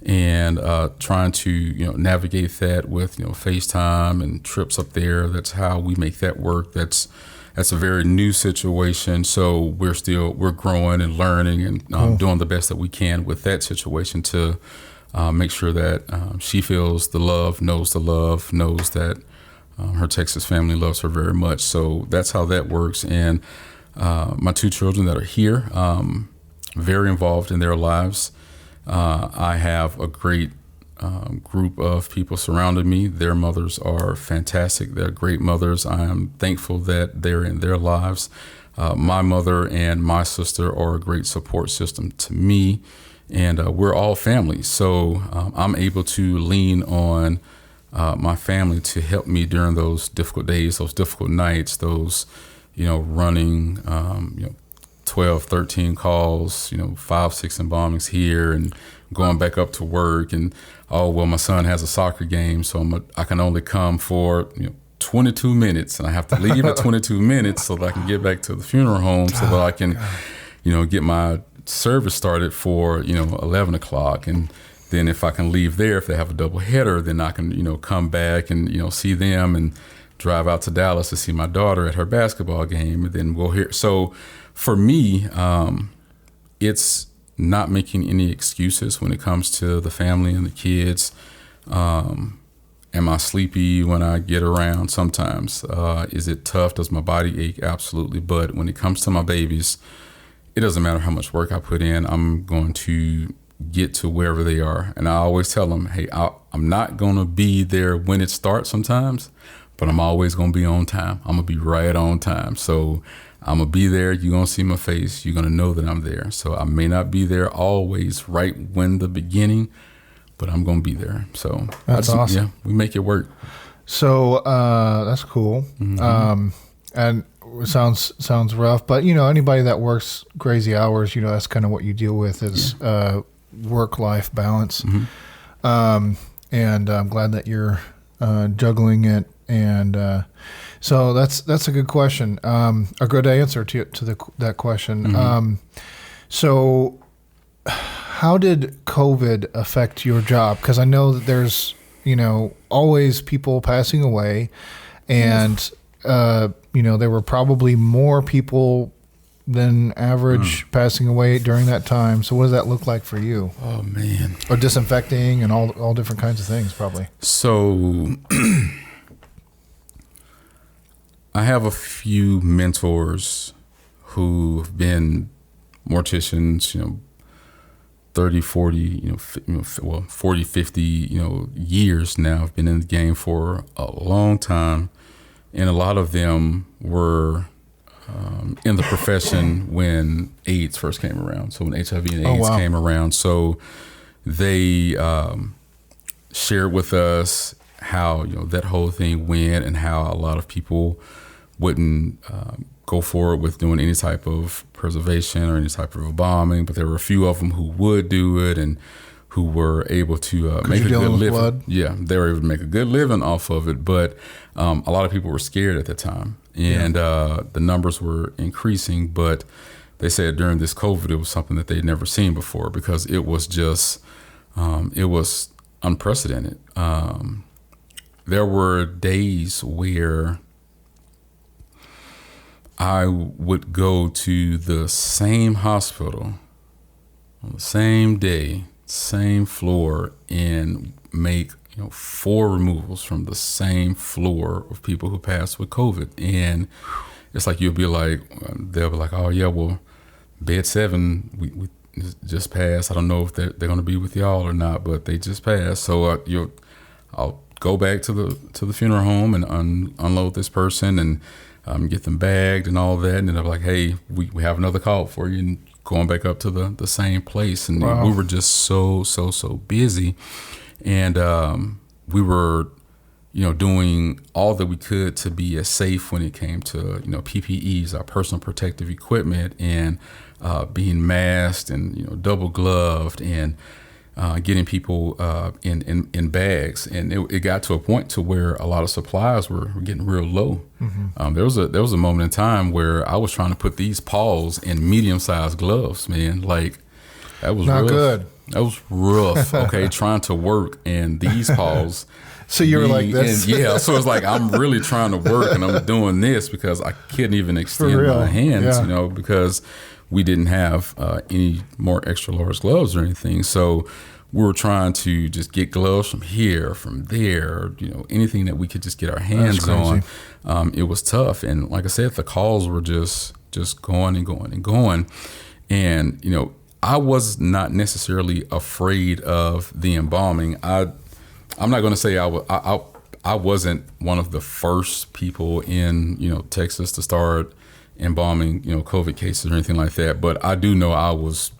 and trying to navigate that with FaceTime and trips up there. That's how we make that work. That's a very new situation. So we're growing and learning and doing the best that we can with that situation to make sure that she feels the love, knows that her Texas family loves her very much. So that's how that works. And my 2 children that are here, very involved in their lives. I have a great group of people surrounding me. Their mothers are fantastic. They're great mothers. I am thankful that they're in their lives. My mother and my sister are a great support system to me, and we're all family. So I'm able to lean on my family to help me during those difficult days, those difficult nights, those, running, 12, 13 calls, 5, 6 embalmings here, and going back up to work, and my son has a soccer game, so I can only come for 22 minutes, and I have to leave at 22 minutes so that I can get back to the funeral home, so that I can, get my service started for 11 o'clock, and then if I can leave there, if they have a double header, then I can come back and see them and drive out to Dallas to see my daughter at her basketball game, and then we'll hear. So for me, it's not making any excuses when it comes to the family and the kids. Am I sleepy when I get around? Sometimes. Is it tough? Does my body ache? Absolutely. But when it comes to my babies, it doesn't matter how much work I put in. I'm going to get to wherever they are. And I always tell them, hey, I'm not going to be there when it starts sometimes, but I'm always going to be on time. I'm going to be right on time. So I'm going to be there. You're going to see my face. You're going to know that I'm there. So I may not be there always right when the beginning, but I'm going to be there. So that's awesome. Yeah, we make it work. So that's cool. And sounds rough, but anybody that works crazy hours, that's kind of what you deal with is work-life balance. And I'm glad that you're juggling it. And so that's a good question, a good answer to that question. So how did COVID affect your job? Because I know that there's always people passing away, and there were probably more people than average passing away during that time. So what does that look like for you? Oh man. Or disinfecting and all different kinds of things, probably. So I have a few mentors who have been morticians, 30, 40, 40, 50, years now. I've been in the game for a long time. And a lot of them were in the profession when AIDS first came around. So when HIV and AIDS came around. So they shared with us how, that whole thing went and how a lot of people wouldn't go forward with doing any type of preservation or any type of embalming. But there were a few of them who would do it and who were able to make a good living. Blood. Yeah, they were able to make a good living off of it. But a lot of people were scared at the time. And the numbers were increasing. But they said during this COVID, it was something that they'd never seen before because it was just, it was unprecedented. There were days where I would go to the same hospital on the same day, same floor, and make 4 removals from the same floor of people who passed with COVID. And it's like they'll be like, oh yeah, well, bed 7 we just passed. I don't know if they're going to be with y'all or not, but they just passed. So I'll go back to the funeral home and unload this person and get them bagged and all that. And then I'm like, hey, we have another call for you, and going back up to the same place. And we were just so busy. And we were, doing all that we could to be as safe when it came to, PPEs, our personal protective equipment, and being masked and, double gloved, and getting people in bags. And it got to a point to where a lot of supplies were getting real low. There was a moment in time where I was trying to put these paws in medium-sized gloves, man. Like, that was not rough. good. That was rough. Okay, trying to work and these paws. So you were like this? Yeah, so it's like I'm really trying to work and I'm doing this because I couldn't even extend my hands, because we didn't have any more extra large gloves or anything. So we were trying to just get gloves from here, from there, anything that we could just get our hands on. It was tough. And like I said, the calls were just going and going and going. And, I was not necessarily afraid of the embalming. I'm not going to say I wasn't one of the first people in, Texas to start embalming, COVID cases or anything like that. But I do know I was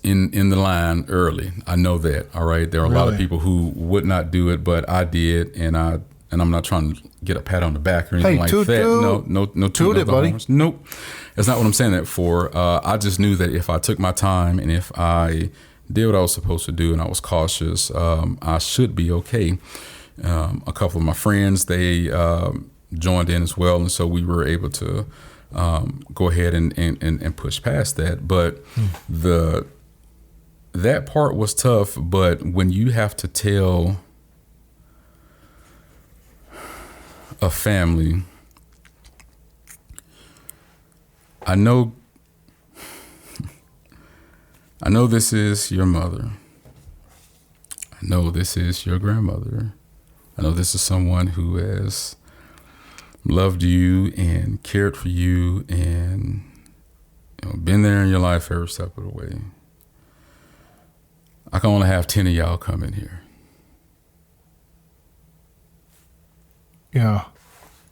in the line early. I know that. All right. There are a lot of people who would not do it, but I did. And I'm not trying to get a pat on the back or anything like that. No, toot it, buddy. Horns. Nope. That's not what I'm saying that for. I just knew that if I took my time and if I did what I was supposed to do and I was cautious, I should be okay. A couple of my friends, they joined in as well. And so we were able to go ahead and push past that. But that part was tough. But when you have to tell a family, I know this is your mother. I know this is your grandmother. I know this is someone who has loved you and cared for you and been there in your life every step of the way. I can only have 10 of y'all come in here. Yeah.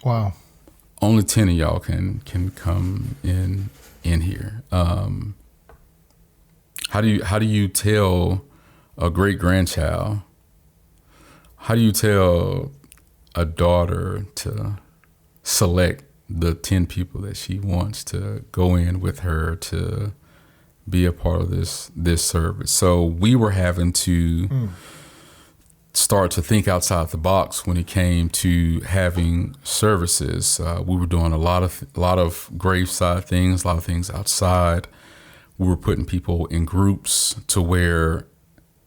Wow. Only 10 of y'all can come in here. How do you tell a great grandchild? How do you tell a daughter to select the 10 people that she wants to go in with her to be a part of this service. So we were having to start to think outside the box when it came to having services. We were doing a lot of graveside things, a lot of things outside. We were putting people in groups to where,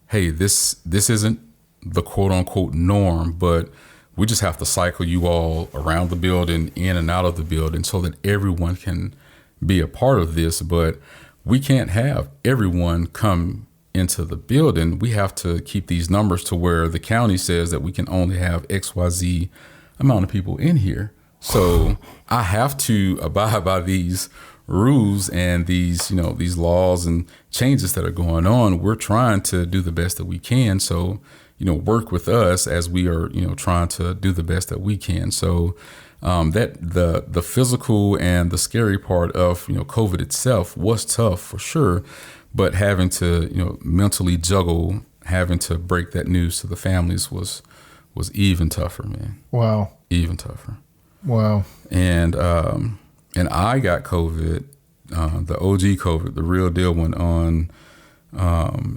hey, this isn't the quote unquote norm, but we just have to cycle you all around the building, in and out of the building, so that everyone can be a part of this. But we can't have everyone come into the building. We have to keep these numbers to where the county says that we can only have XYZ amount of people in here. So I have to abide by these rules and these laws and changes that are going on. We're trying to do the best that we can. So, work with us as we are, trying to do the best that we can. So that the physical and the scary part of, COVID itself was tough for sure. But having to, mentally juggle, having to break that news to the families was even tougher, man. Wow. Even tougher. Wow. And I got COVID, the OG COVID, the real deal one on,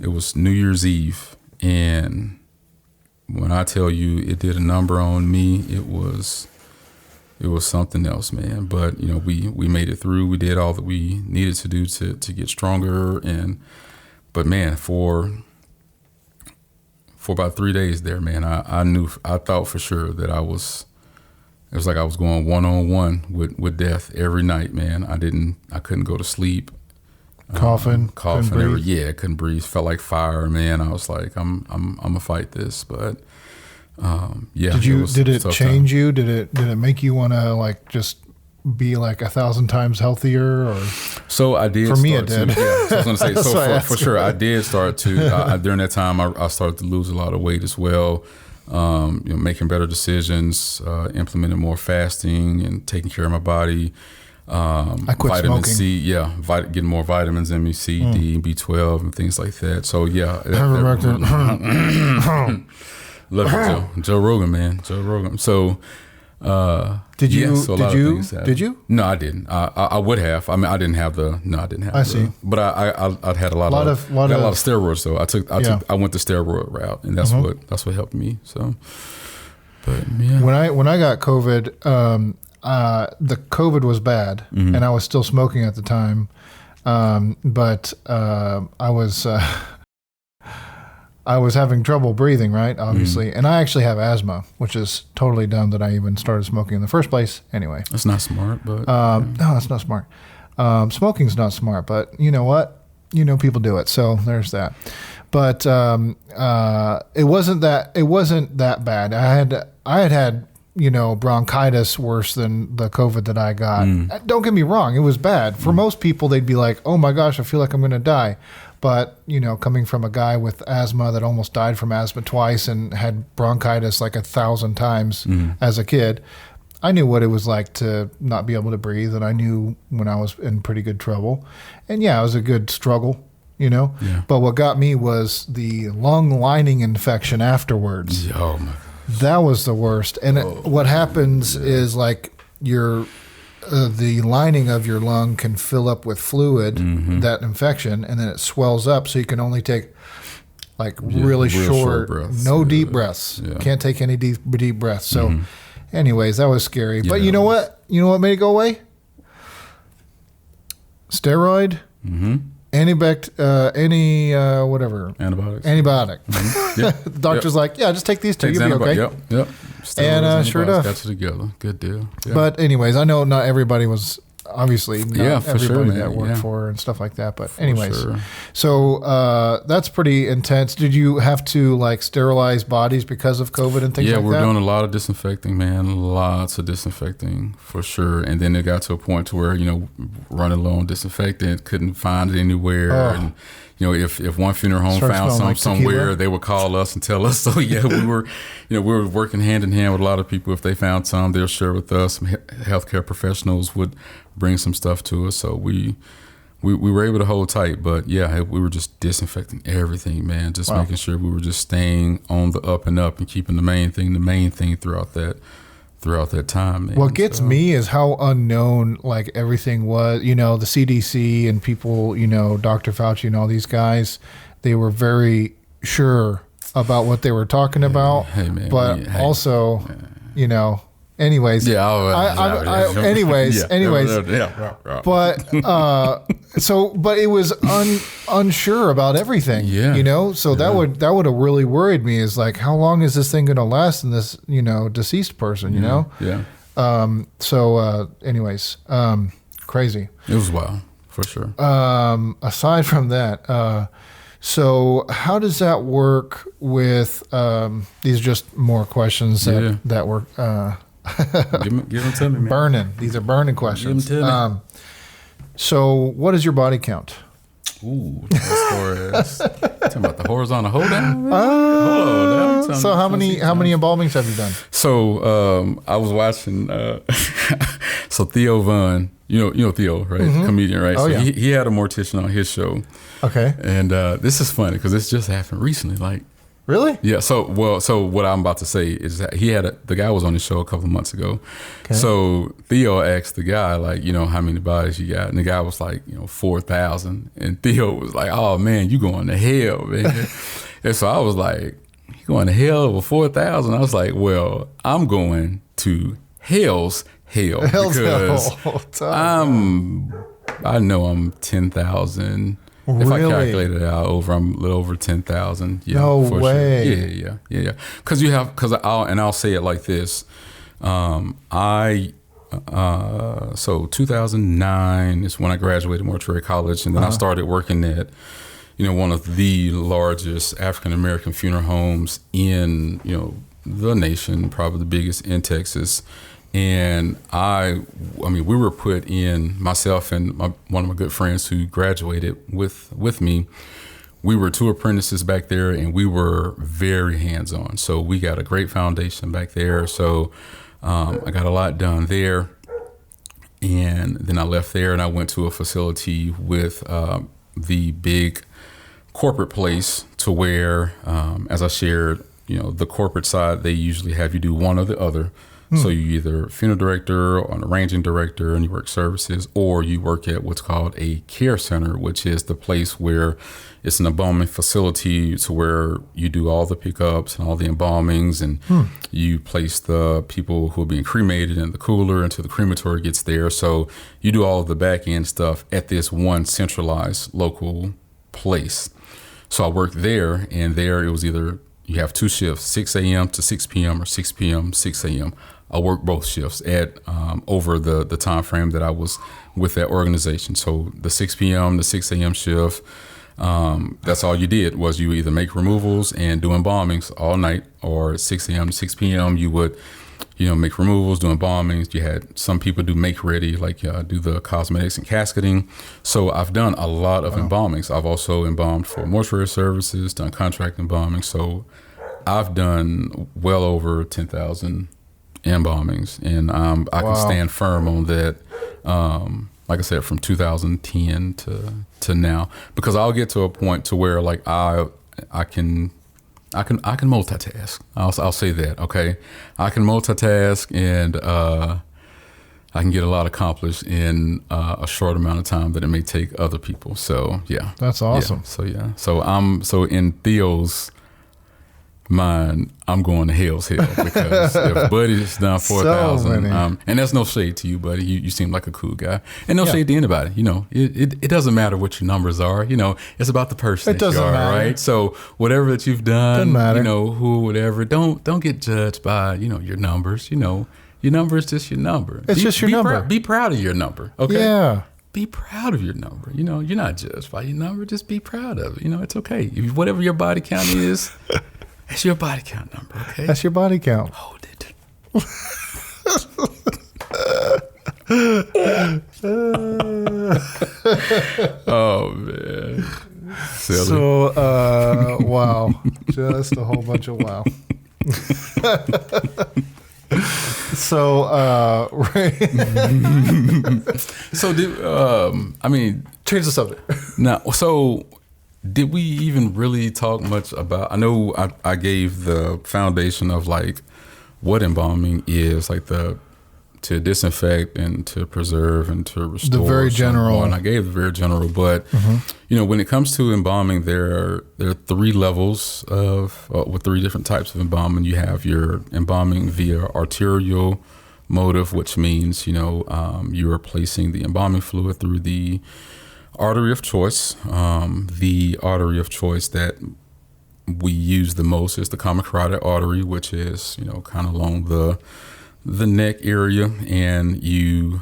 it was New Year's Eve. And when I tell you it did a number on me, it was something else, man. But, we made it through. We did all that we needed to do to get stronger. But man, for about 3 days there, man, I thought for sure that it was like I was going one-on-one with death every night, man. I couldn't go to sleep. Coughing, couldn't breathe. Couldn't breathe. Felt like fire, man. I was like, I'm gonna fight this, but Did it change you? Did it make you want to like just be like 1,000 times healthier? Or so I did. For me, it did. So I was gonna say. So for sure, I did start to. During that time, I started to lose a lot of weight as well. Making better decisions, implementing more fasting, and taking care of my body. I quit vitamin smoking. C, getting more vitamins, M, C, D, B12, and things like that. So love you, Joe Rogan, man, Joe Rogan. So did you? Did you? No, I didn't. I would have. I mean, I didn't have the. No, I didn't have. I see. But I had a lot of steroids. So I went the steroid route, and that's what helped me. So, but yeah. When I got COVID, the COVID was bad, and I was still smoking at the time. But I was having trouble breathing, right? Obviously. And I actually have asthma, which is totally dumb that I even started smoking in the first place. Anyway. That's not smart, but. No, it's not smart. Smoking's not smart, but you know what? People do it. So there's that. But it wasn't that bad. I had bronchitis worse than the COVID that I got. Don't get me wrong. It was bad. For most people, they'd be like, oh my gosh, I feel like I'm going to die. But, coming from a guy with asthma that almost died from asthma twice and had bronchitis like 1,000 times as a kid, I knew what it was like to not be able to breathe. And I knew when I was in pretty good trouble. And yeah, it was a good struggle, Yeah. But what got me was the lung lining infection afterwards. Oh, my God. That was the worst. And what happens is like the lining of your lung can fill up with fluid, that infection, and then it swells up. So you can only take like really short breaths. No deep breaths. Yeah. Can't take any deep breaths. So anyways, that was scary. But you know what? You know what made it go away? Steroid. Antibiotic. Antibiotic. The doctor's like, just take these two. You'll be okay. Yep. And sure enough, got you together. Good deal. Yeah. But anyways, I know not everybody was obviously not for everybody sure, man. that worked for her and stuff like that. But For anyways, sure. so that's pretty intense. Did you have to like sterilize bodies because of COVID and things like that? Yeah, we're doing a lot of disinfecting, man. Lots of disinfecting for sure. And then it got to a point to where, running low on disinfectant, couldn't find it anywhere. And, if one funeral home found some somewhere, tequila. they would call us and tell us. So yeah, we were working hand in hand with a lot of people. If they found some, they'll share with us. Some healthcare professionals would bring some stuff to us. So we were able to hold tight, but yeah, we were just disinfecting everything, man. Just making sure we were just staying on the up and up and keeping the main thing throughout throughout that time. Man. What gets me is how unknown like everything was. You know, the CDC and people, you know, Dr. Fauci and all these guys, they were very sure about what they were talking about. Hey, man. But also, you know, anyways. Yeah. Anyways. Yeah. But but it was unsure about everything. Yeah. You know, so that would have really worried me. Is like, how long is this thing going to last in this, you know, deceased person? You know. Yeah. Anyways, crazy. It was wild for sure. Aside from that, so how does that work with? These are just more questions that were. Give them to me, man. Burning. These are burning questions. Give them to me. So what is your body count? Ooh, as far as talking about the horizontal hold down. So how many embalmings have you done? So I was watching. So Theo Von, you know Theo, right? Comedian, right? Oh, so yeah. he had a mortician on his show. Okay. And this is funny because this just happened recently. Like, really? yeah. So what I'm about to say is that the guy was on the show a couple of months ago. Okay. So Theo asked the guy, like, you know, how many bodies you got, and the guy was like, you know, 4,000, and Theo was like, oh man, you going to hell, man. And so I was like, you going to hell over 4,000? I was like, well, I'm going to hell's hell because I know I'm 10,000. If I calculate it out I'm a little over 10,000. Yeah, no for way. Sure. Yeah. I'll say it like this. So 2009 is when I graduated mortuary college, and then I started working at, you know, one of the largest African American funeral homes in, you know, the nation, probably the biggest in Texas. And I mean, we were put in, myself and one of my good friends who graduated with me. We were 2 apprentices back there, and we were very hands-on. So we got a great foundation back there. So I got a lot done there. And then I left there and I went to a facility with the big corporate place to where, as I shared, you know, the corporate side, they usually have you do one or the other. So you either funeral director or an arranging director and you work services, or you work at what's called a care center, which is the place where it's an embalming facility to where you do all the pickups and all the embalmings, and you place the people who are being cremated in the cooler until the crematory gets there. So you do all of the back end stuff at this one centralized local place. So I worked there, and there it was either you have 2 shifts, 6 a.m. to 6 p.m. or 6 p.m. 6 a.m. I worked both shifts at over the time frame that I was with that organization. So the 6 p.m. to 6 a.m. shift, that's all you did was you either make removals and do embalmings all night, or 6 a.m. to 6 p.m. you would, you know, make removals, do embalmings. You had some people do make ready, like do the cosmetics and casketing. So I've done a lot of embalmings. I've also embalmed for mortuary services, done contract embalming. So I've done well over 10,000 embalmings, and I can stand firm on that. Like I said, from 2010 to now, because I'll get to a point to where like I can multitask. I'll say that. Okay, I can multitask, and I can get a lot accomplished in a short amount of time that it may take other people. So yeah, that's awesome. So in Theo's mind, I'm going to hell's hell, because if Buddy's done 4,000, and that's no shade to you, Buddy. You seem like a cool guy, and no shade to anybody. You know, it doesn't matter what your numbers are. You know, it's about the person that you are, right? So whatever that you've done, you know, whatever, don't get judged by, you know, your numbers. You know, your number is just your number. It's just your number. Be proud of your number. Okay. Yeah. Be proud of your number. You know, you're not judged by your number. Just be proud of it. You know, it's okay. Whatever your body count is. That's your body count number, okay? That's your body count. Hold it. Oh, man. Silly. So, wow. Just a whole bunch of wow. So, right. So, change the subject. Now, so did we even really talk much about, I know I gave the foundation of like what embalming is, like to disinfect and to preserve and to restore. The very general. And I gave the very general, but when it comes to embalming, there are 3 levels with 3 different types of embalming. You have your embalming via arterial motive, which means you are placing the embalming fluid through the artery of choice. The artery of choice that we use the most is the common carotid artery, which is kind of along the neck area, and you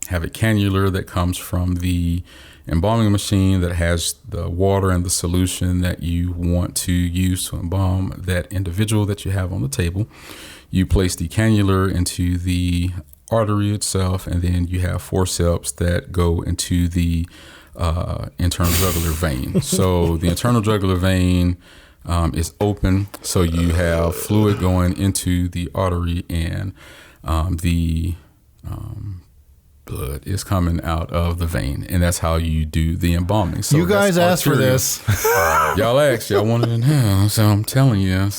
have a cannula that comes from the embalming machine that has the water and the solution that you want to use to embalm that individual that you have on the table. You place the cannula into the artery itself, and then you have forceps that go into the internal jugular vein. So the internal jugular vein is open, so you have fluid going into the artery, and the blood is coming out of the vein, and that's how you do the embalming. So you guys asked for this. Y'all asked, y'all wanted to know, so I'm telling you.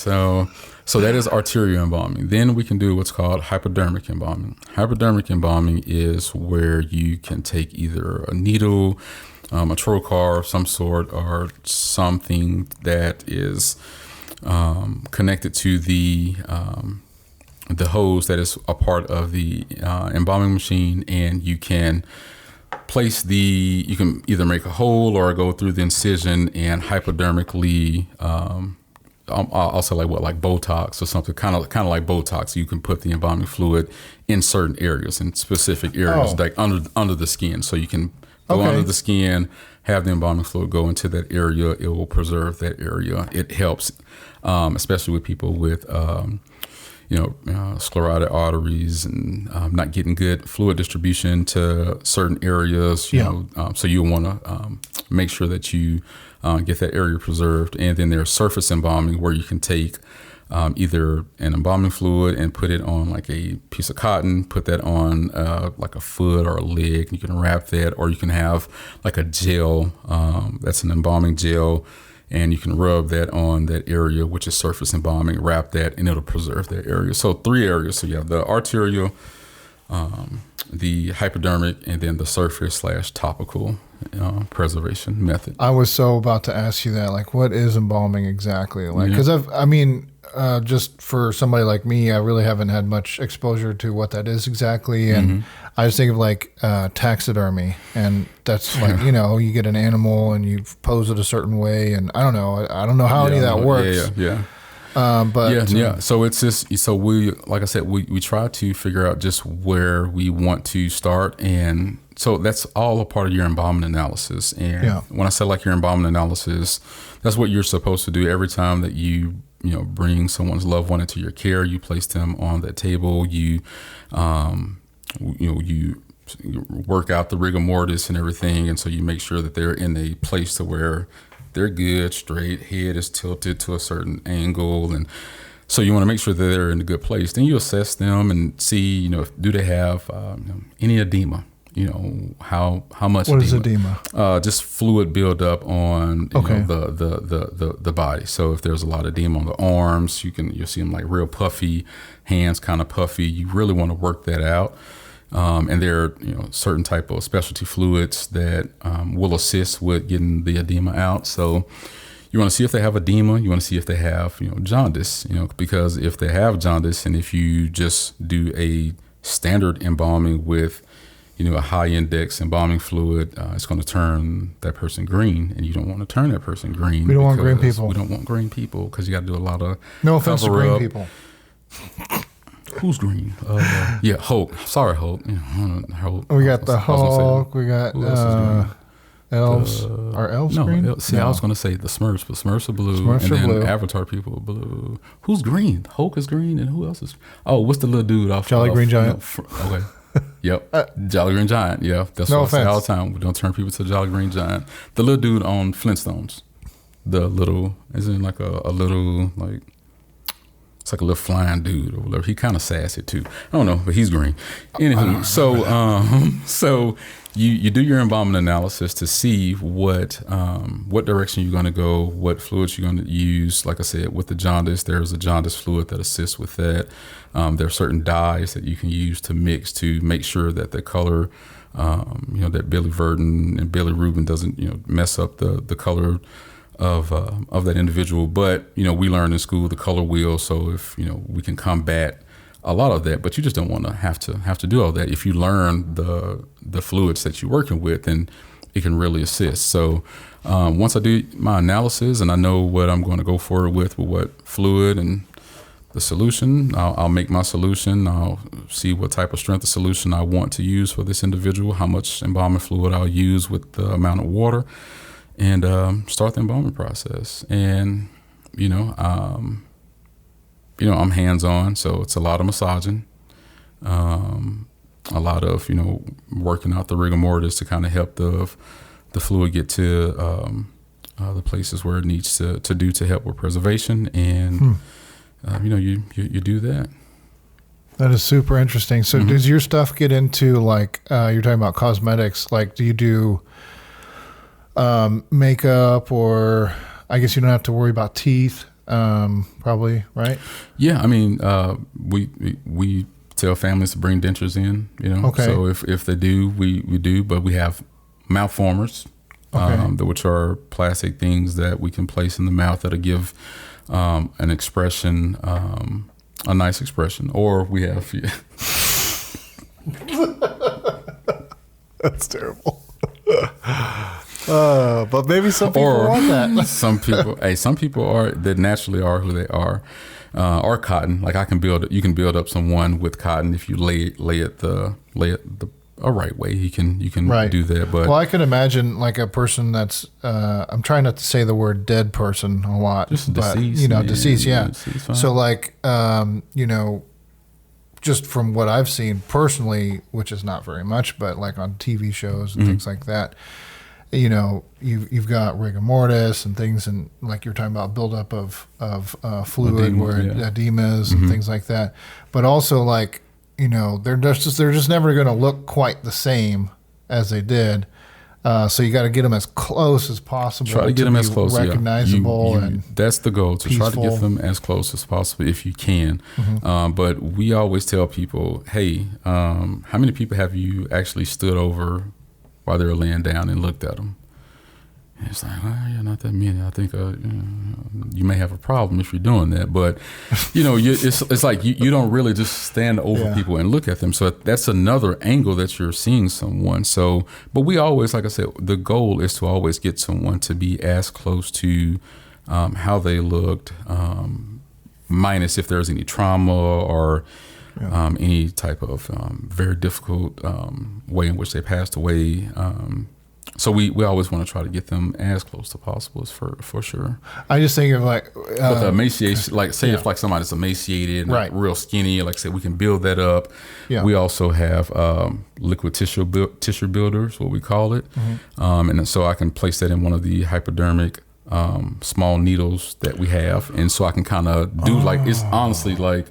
So that is arterial embalming. Then we can do what's called hypodermic embalming. Hypodermic embalming is where you can take either a needle, a trocar of some sort, or something that is connected to the hose that is a part of the embalming machine, and you can you can either make a hole or go through the incision and hypodermically also like Botox or something, kind of like Botox. You can put the embalming fluid in certain areas, in specific areas, like under the skin. So you can go under the skin, have the embalming fluid go into that area. It will preserve that area. It helps, especially with people with sclerotic arteries and not getting good fluid distribution to certain areas. So you want to make sure that you get that area preserved. And then there's surface embalming, where you can take either an embalming fluid and put it on like a piece of cotton, put that on like a foot or a leg. You can wrap that, or you can have like a gel that's an embalming gel, and you can rub that on that area, which is surface embalming, wrap that, and it'll preserve that area. So 3 areas. So you have the arterial, the hypodermic, and then the surface/topical preservation method. I was so about to ask you that, like, what is embalming exactly? Like, because just for somebody like me, I really haven't had much exposure to what that is exactly. And I just think of like taxidermy, and that's like, you get an animal and you pose it a certain way, and I don't know how any of that works. So it's just, so we, like I said, we try to figure out just where we want to start. And so that's all a part of your embalming analysis. And when I say like your embalming analysis, that's what you're supposed to do every time that you bring someone's loved one into your care. You place them on that table. You work out the rigor mortis and everything. And so you make sure that they're in a place to where they're good, straight, head is tilted to a certain angle. And so you want to make sure that they're in a good place. Then you assess them and see, do they have any edema? How much? What is edema? Just fluid buildup on the body. So if there's a lot of edema on the arms, you'll see them like real puffy, hands kind of puffy. You really want to work that out. And there are certain type of specialty fluids that will assist with getting the edema out. So you want to see if they have edema. You want to see if they have jaundice. Because if they have jaundice, and if you just do a standard embalming with a high index embalming fluid, it's going to turn that person green, and you don't want to turn that person green. We don't want green people. We don't want green people because you got to do a lot of no offense to green people. Who's green? Hulk. Sorry, Hulk. Hulk. We got the Hulk. We got elves. Are elves green? I was going to say the Smurfs, but Smurfs are blue. Then Avatar people are blue. Who's green? Hulk is green, and who else is? Oh, what's the little dude off? Jolly Green Giant. Okay. Yep. Jolly Green Giant. Yeah. That's what I say all the time. We don't turn people to Jolly Green Giant. The little dude on Flintstones. Isn't like a little, like, it's like a little flying dude or whatever. He kind of sassy too. I don't know, but he's green. Anywho, so you do your embalming analysis to see what direction you're going to go, what fluids you're going to use. Like I said, with the jaundice, there's a jaundice fluid that assists with that. There are certain dyes that you can use to mix to make sure that the color, that biliverdin and bilirubin doesn't, mess up the color of that individual. But, we learned in school the color wheel. So if, we can combat a lot of that, but you just don't want to have to do all that. If you learn the fluids that you're working with, then it can really assist. So once I do my analysis and I know what I'm going to go forward with what fluid and the solution, I'll make my solution. I'll see what type of strength of solution I want to use for this individual, how much embalming fluid I'll use with the amount of water, and start the embalming process. And, I'm hands-on, so it's a lot of massaging, a lot of, working out the rigor mortis to kind of help the fluid get to the places where it needs to help with preservation. And, you do that. That is super interesting. So does your stuff get into like, you're talking about cosmetics, like do you do makeup, or I guess you don't have to worry about teeth? Probably, right? Yeah, I mean, we tell families to bring dentures in, Okay. So if they do, we do, but we have mouth formers, which are plastic things that we can place in the mouth that'll give an expression, a nice expression. Or we have That's terrible. But maybe some people want that. some people are that naturally are who they are. Or cotton, like you can build up someone with cotton if you lay it the right way. You can do that. But I can imagine like a person that's I'm trying not to say the word dead person a lot, just but deceased, deceased, yeah. Deceased, so like just from what I've seen personally, which is not very much, but like on TV shows and things like that, you've got rigor mortis and things, and like you're talking about buildup of fluid, edemas and things like that. But also like, they're just never going to look quite the same as they did. So you got to get them as close as possible. Try to get them as close, recognizable, and that's the goal, to peaceful. try to get them as close as possible if you can. But we always tell people, hey, how many people have you actually stood over while they were laying down and looked at them? And it's like, well, yeah, not that many. I think you may have a problem if you're doing that. But, it's like you don't really just stand over people and look at them. So that's another angle that you're seeing someone. So, but we always, like I said, the goal is to always get someone to be as close to how they looked, minus if there's any trauma or any type of very difficult way in which they passed away. So we always want to try to get them as close to possible, as for sure. I just think of like, but the emaciation, like say if like somebody's emaciated, right, real skinny, like I said, we can build that up. Yeah. We also have liquid tissue builders, what we call it, and so I can place that in one of the hypodermic small needles that we have, and so I can kind of do like, it's honestly like,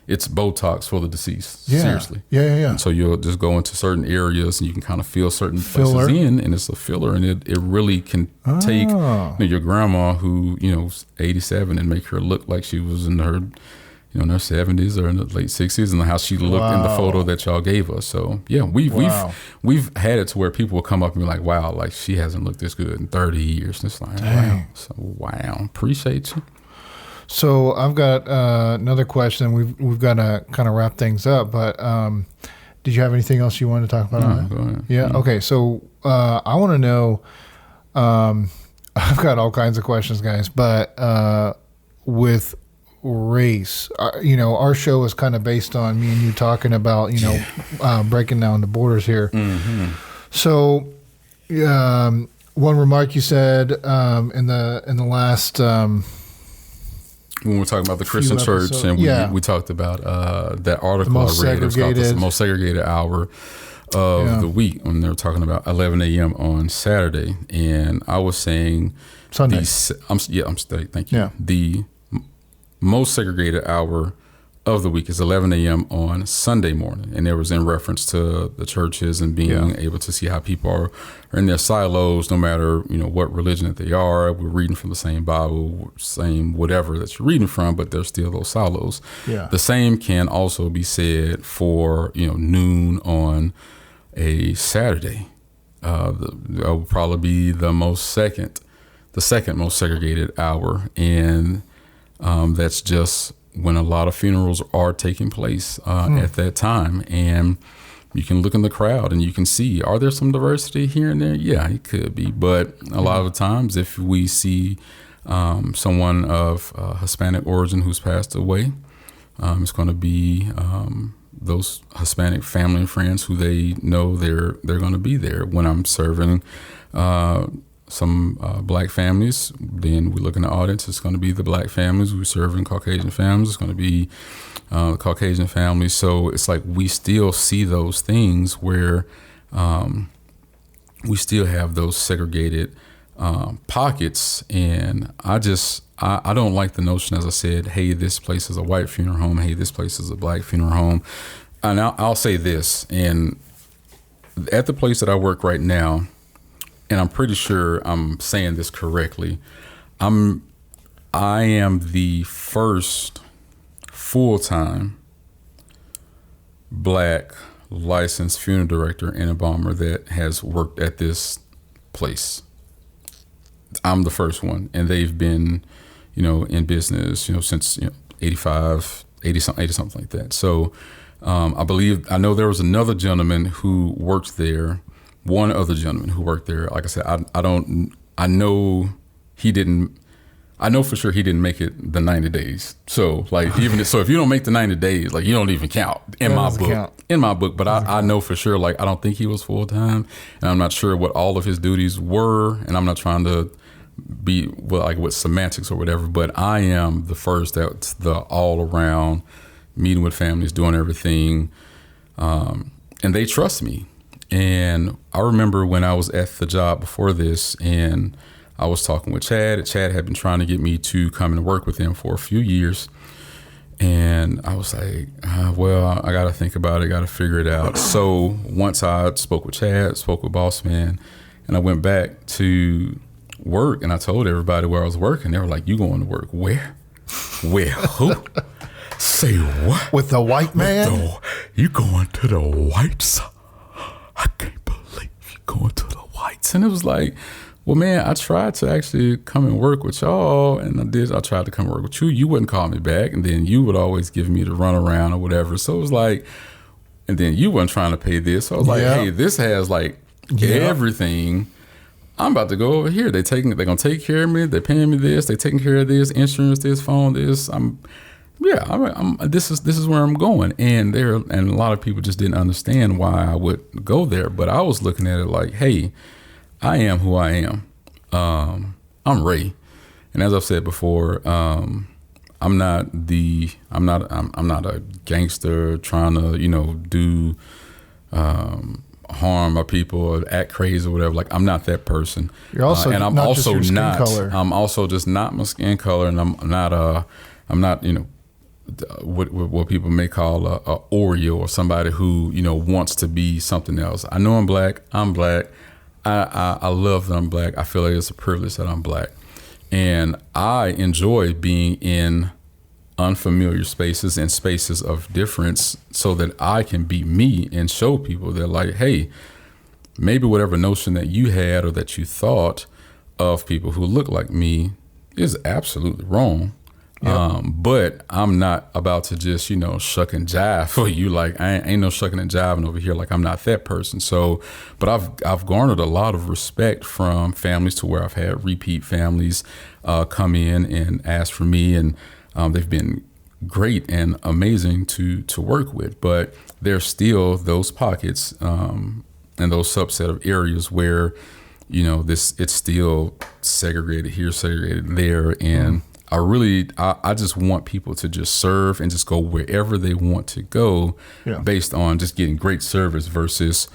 it's Botox for the deceased. Yeah. Seriously. Yeah. And so you'll just go into certain areas and you can kind of feel certain places in, and it's a filler, and it really can take your grandma who, 87 and make her look like she was in her, in her 70s or in the late 60s, and how she looked in the photo that y'all gave us. So yeah, we've had it to where people will come up and be like, wow, like she hasn't looked this good in 30 years. And it's like, dang. Wow, appreciate you. So I've got another question. We've got to kind of wrap things up, but did you have anything else you wanted to talk about on that? Go ahead. Yeah. Okay. So I want to know. I've got all kinds of questions, guys, but with race, our show is kind of based on me and you talking about breaking down the borders here. Mm-hmm. So one remark you said in the last. When we're talking about the Christian church, and we talked about that article I read, it was called the most segregated hour of the week, when they were talking about 11 a.m. on Saturday, and I was saying Sunday. Thank you. Yeah. The most segregated hour of the week is 11 a.m. on Sunday morning. And there was in reference to the churches and being able to see how people are in their silos, no matter, what religion that they are. We're reading from the same Bible, same whatever that you're reading from, but there's still those silos. Yeah. The same can also be said for, noon on a Saturday. That will probably be the second most segregated hour. And that's just when a lot of funerals are taking place at that time. And you can look in the crowd and you can see, are there some diversity here and there? Yeah, it could be. But a lot of the times, if we see someone of Hispanic origin who's passed away, it's going to be those Hispanic family and friends who they know they're going to be there. When I'm serving some black families, then we look in the audience, it's going to be the black families. We're serving Caucasian families, it's going to be Caucasian families. So it's like we still see those things where we still have those segregated pockets. And I don't like the notion, as I said, hey, this place is a white funeral home, hey, this place is a black funeral home. And I'll say this, and at the place that I work right now, and I'm pretty sure I'm saying this correctly, I am the first full-time black licensed funeral director and embalmer that has worked at this place. I'm the first one, and they've been, in business, since 85, 80 something like that. So I know there was another gentleman who worked there. One other gentleman who worked there, like I said, I know for sure he didn't make it the 90 days. So so if you don't make the 90 days, you don't even count in my book. But I know for sure, I don't think he was full time, and I'm not sure what all of his duties were. And I'm not trying to be with semantics or whatever, but I am the first that's the all around meeting with families, doing everything. And they trust me. And I remember when I was at the job before this, and I was talking with Chad. Chad had been trying to get me to come and work with him for a few years. And I was like, well, I got to think about it, got to figure it out. So once I spoke with Chad, spoke with Boss Man, and I went back to work and I told everybody where I was working. They were like, you going to work where? Where? Who? Say what? With the white man? You going to the whites? I can't believe you're going to the whites. And it was like, well, man, I tried to actually come and work with y'all, and I tried to come work with you. You wouldn't call me back, and then you would always give me the runaround or whatever. So it was like, and then you weren't trying to pay this. So I was like, hey, this has everything. I'm about to go over here. They're gonna take care of me. They're paying me this. They're taking care of this, insurance, this, phone, this. This is where I'm going. And a lot of people just didn't understand why I would go there. But I was looking at it like, hey, I am who I am. I'm Ray. And as I've said before, I'm not a gangster trying to, do harm or people or act crazy or whatever. I'm not that person. You're also and I'm not also just your not skin color. I'm also just not my skin color, and I'm not what people may call a Oreo, or somebody who wants to be something else. I know I'm black. I love that I'm black. I feel like it's a privilege that I'm black, and I enjoy being in unfamiliar spaces and spaces of difference, so that I can be me and show people that hey, maybe whatever notion that you had or that you thought of people who look like me is absolutely wrong. Yep. But I'm not about to just, shuck and jive for you. I ain't no shucking and jiving over here. I'm not that person. So, but I've garnered a lot of respect from families, to where I've had repeat families come in and ask for me, and they've been great and amazing to work with. But there's still those pockets and those subset of areas where, it's still segregated here, segregated there, and I just want people to just serve and just go wherever they want to go, based on just getting great service versus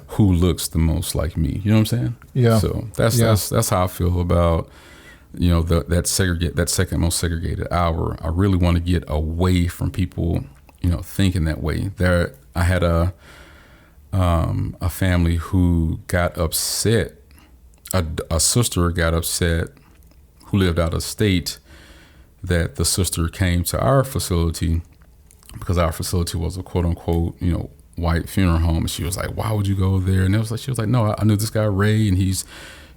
who looks the most like me. You know what I'm saying? Yeah. So that's how I feel about that second most segregated hour, I really want to get away from people, thinking that way. I had a family who got upset. A sister got upset who lived out of state that the sister came to our facility because our facility was a quote unquote, white funeral home. And she was like, why would you go there? And she was like, no, I knew this guy, Ray, and he's,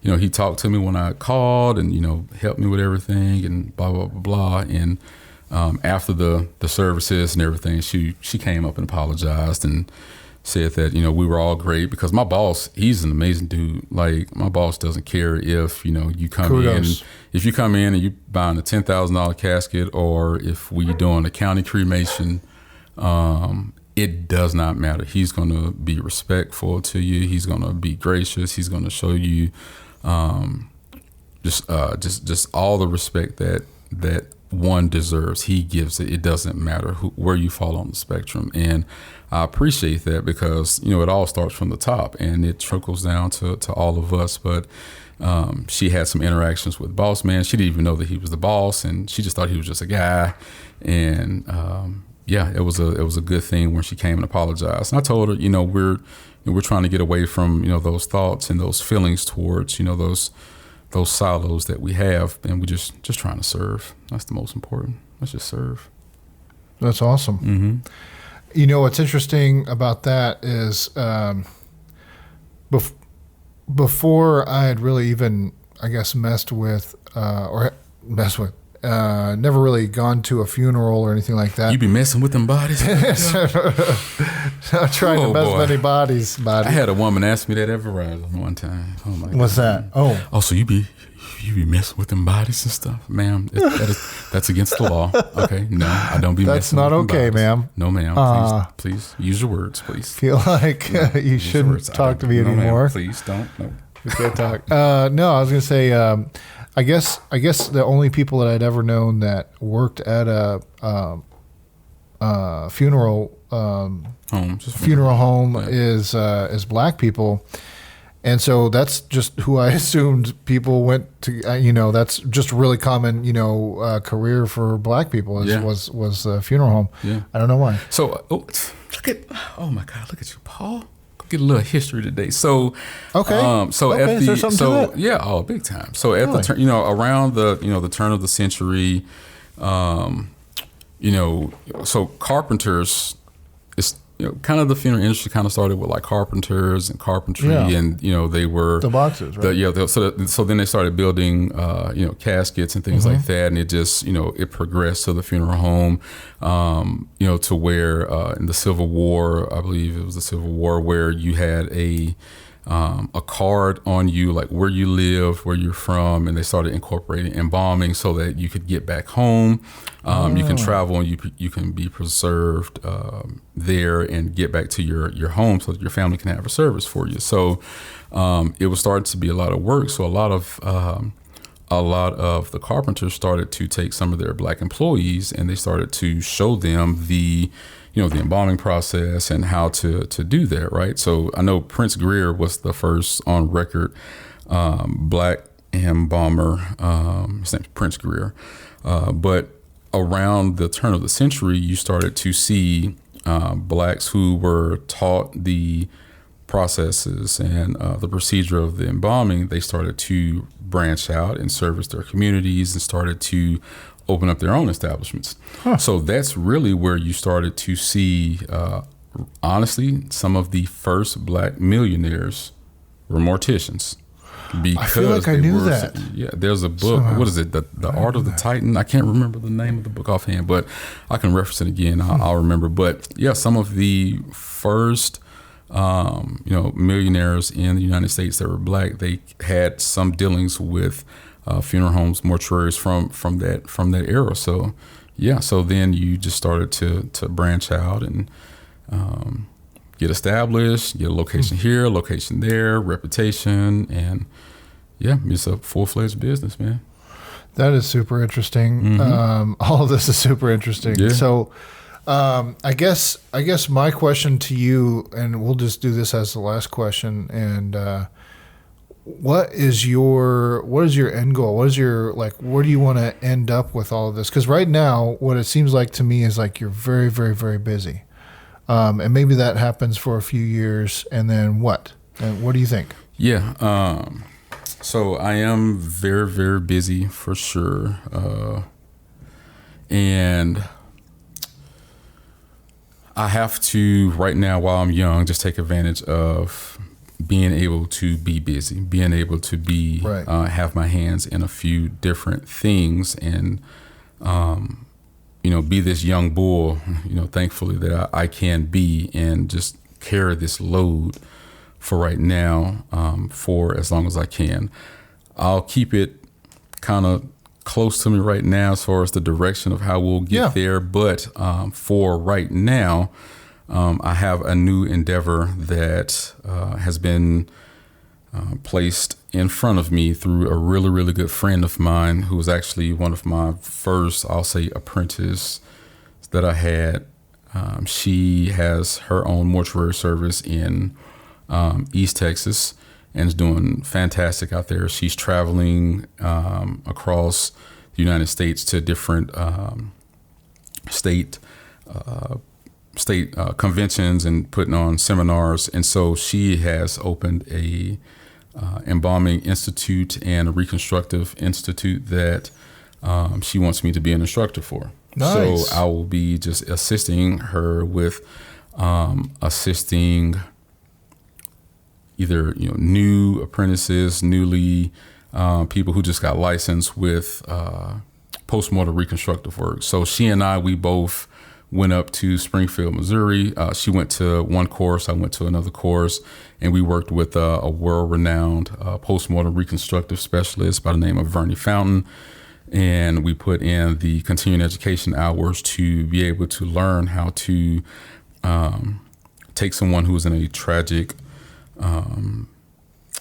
he talked to me when I called and, helped me with everything and blah, blah, blah, blah. And after the services and everything, she came up and apologized and said that, we were all great because my boss, he's an amazing dude. Like, my boss doesn't care if, you come Kudos. in. If you come in and you buying a $10,000 casket or if we doing a county cremation, it does not matter. He's going to be respectful to you. He's going to be gracious. He's going to show you just all the respect that one deserves. He gives it. It doesn't matter where you fall on the spectrum. And I appreciate that because, it all starts from the top and it trickles down to all of us. But she had some interactions with boss man. She didn't even know that he was the boss and she just thought he was just a guy. And it was a good thing when she came and apologized. And I told her, we're trying to get away from, those thoughts and those feelings towards, those silos that we have, and we're just trying to serve. That's the most important. Let's just serve. That's awesome. Mm-hmm. What's interesting about that is before I had really even, I guess, never really gone to a funeral or anything like that. You be messing with them bodies? Not trying to mess with any bodies, buddy. I had a woman ask me that at Verizon one time. Oh my God. What's that? Oh, so you be messing with them bodies and stuff, ma'am? That's against the law. Okay, no, I don't be. That's messing not with them okay, bodies. ma'am. No, ma'am. Please use your words, please. Feel like you Use your shouldn't words. talk to me No, ma'am. anymore. Please don't. No. We can't talk. No, I was gonna say. I guess the only people that I'd ever known that worked at a funeral funeral home is black people, and so that's just who I assumed people went to. That's just a really common career for black people was a funeral home. Yeah. I don't know why. So oh my God, look at you, Paul. Get a little history today. So Okay. At is there something to that? yeah, big time. So at the turn, around the turn of the century, so carpenters is kind of the funeral industry kind of started with like carpenters and carpentry, and they were The boxes, right? So then they started building caskets and things like that, and it just it progressed to the funeral home, to where in the Civil War, I believe it was the Civil War, where you had a card on you, like where you lived, where you're from, and they started incorporating embalming so that you could get back home. You can travel and you can be preserved there and get back to your home so that your family can have a service for you. So it was starting to be a lot of work. So a lot of the carpenters started to take some of their black employees and they started to show them the embalming process and how to do that, right? So I know Prince Greer was the first on record black embalmer. His name's Prince Greer. But around the turn of the century, you started to see blacks who were taught the processes and the procedure of the embalming. They started to branch out and service their communities and started to open up their own establishments. So that's really where you started to see, honestly, some of the first black millionaires were morticians. Because I feel like I knew that. Yeah, there's a book. What is it? The Art of the Titan. I can't remember the name of the book offhand, but I can reference it again. I'll remember. But yeah, some of the first, millionaires in the United States that were black, they had some dealings with funeral homes, mortuaries from that era. So yeah, so then you just started to branch out and get established, get a location here, a location there, reputation, and yeah, it's a full-fledged business, man. That is super interesting. All of this is super interesting. Yeah. So I guess my question to you, and we'll just do this as the last question, and what is your end goal? What is your, like, where do you want to end up with all of this? Because right now, what it seems like to me is like you're very, very, very busy. And maybe that happens for a few years, and then what? And what do you think? Yeah. So I am very, very busy for sure. And I have to, right now, while I'm young, just take advantage of being able to be busy, being able to be, Right. Have my hands in a few different things and, be this young bull, thankfully that I can be and just carry this load for right now, for as long as I can. I'll keep it kind of close to me right now as far as the direction of how we'll get there. But for right now, I have a new endeavor that has been placed in front of me through a really, really good friend of mine who was actually one of my first, I'll say, apprentice that I had. She has her own mortuary service in East Texas and is doing fantastic out there. She's traveling across the United States to different state conventions and putting on seminars. And so she has opened a embalming institute and a reconstructive institute that she wants me to be an instructor for. Nice. So I will be just assisting her with assisting either new apprentices, newly people who just got licensed with post-mortem reconstructive work. So she and I, we both went up to Springfield, Missouri. She went to one course, I went to another course, and we worked with a world-renowned post-mortem reconstructive specialist by the name of Vernie Fountain. And we put in the continuing education hours to be able to learn how to take someone who was in a tragic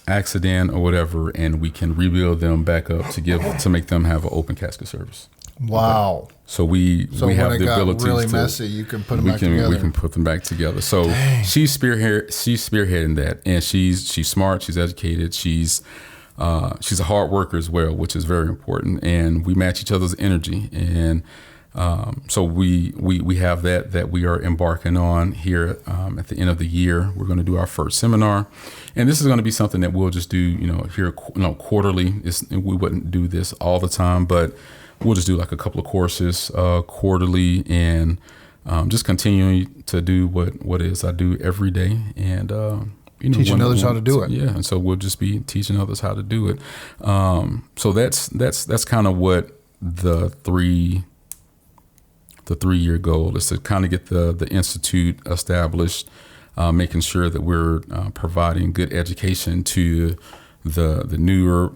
accident or whatever, and we can rebuild them back up to make them have an open casket service. Wow. Okay. So we have when the it got ability really to messy, you can put them back together. We can put them back together. So she's spearheading that, and she's smart, she's educated, she's a hard worker as well, which is very important, and we match each other's energy. And so we have that we are embarking on here at the end of the year. We're going to do our first seminar, and this is going to be something that we'll just do here quarterly. We wouldn't do this all the time, but we'll just do like a couple of courses quarterly, and just continuing to do what it is I do every day, and teaching others how to do it. Yeah, and so we'll just be teaching others how to do it. So that's kind of what the 3-year goal is, to kind of get the institute established, making sure that we're providing good education to the newer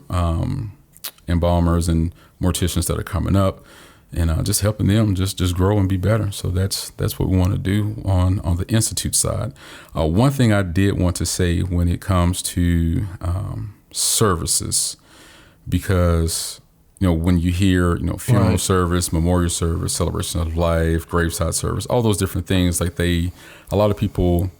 embalmers and morticians that are coming up, and just helping them just grow and be better. So that's what we want to do on the institute side. One thing I did want to say when it comes to services, because when you hear funeral Right. service, memorial service, celebration of life, graveside service, all those different things, like a lot of people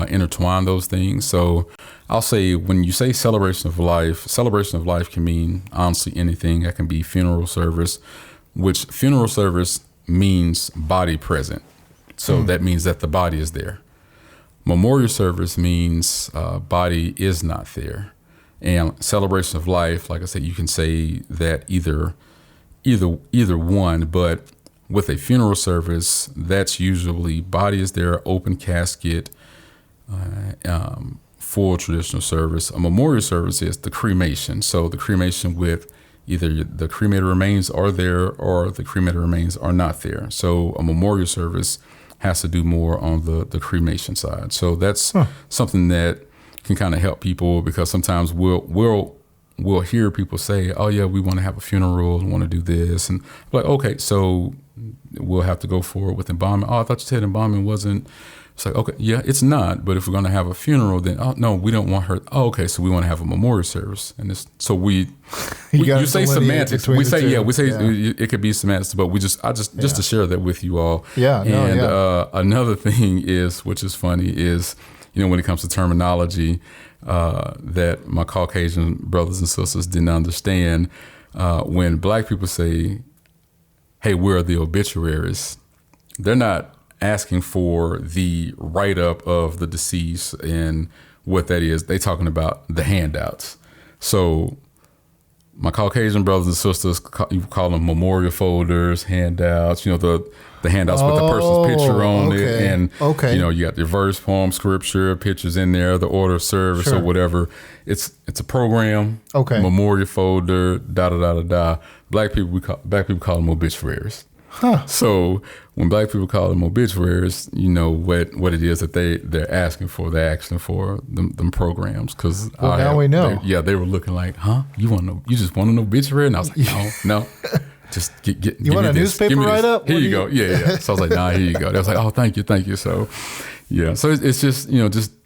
intertwine those things. So I'll say, when you say celebration of life can mean honestly anything. That can be funeral service, which funeral service means body present. So that means that the body is there. Memorial service means body is not there. And celebration of life, like I said, you can say that either one, but with a funeral service, that's usually body is there, open casket, full traditional service. A memorial service is the cremation. So the cremation with either the cremated remains are there or the cremated remains are not there. So a memorial service has to do more on the cremation side. So that's something that can kind of help people, because sometimes we'll hear people say, "Oh yeah, we want to have a funeral and want to do this," and like, okay, so we'll have to go forward with embalming. Oh, I thought you said embalming wasn't. It's like, okay, yeah, it's not. But if we're going to have a funeral, then no, we don't want her. Oh, okay, so we want to have a memorial service, and so you say semantics. We say it could be semantics, but just to share that with you all. Yeah. And another thing is, which is funny, is when it comes to terminology that my Caucasian brothers and sisters didn't understand. When black people say, hey, where are the obituaries? They're not asking for the write-up of the deceased and what that is. They talking about the handouts. So my Caucasian brothers and sisters, you call them memorial folders, handouts, the handouts with the person's picture on it. And, you got your verse, poem, scripture, pictures in there, the order of service or whatever. It's a program, memorial folder, da-da-da-da-da. Black people call them obituaries. Huh. So when black people call them obituaries, you know what it is that they're asking for. They're asking for them programs. Because now we know. They were looking like, huh? You just want an obituary? And I was like, no. Just get. You want a newspaper write-up? Here you go. Yeah. So I was like, nah, here you go. They was like, oh, thank you. So, yeah. So it's just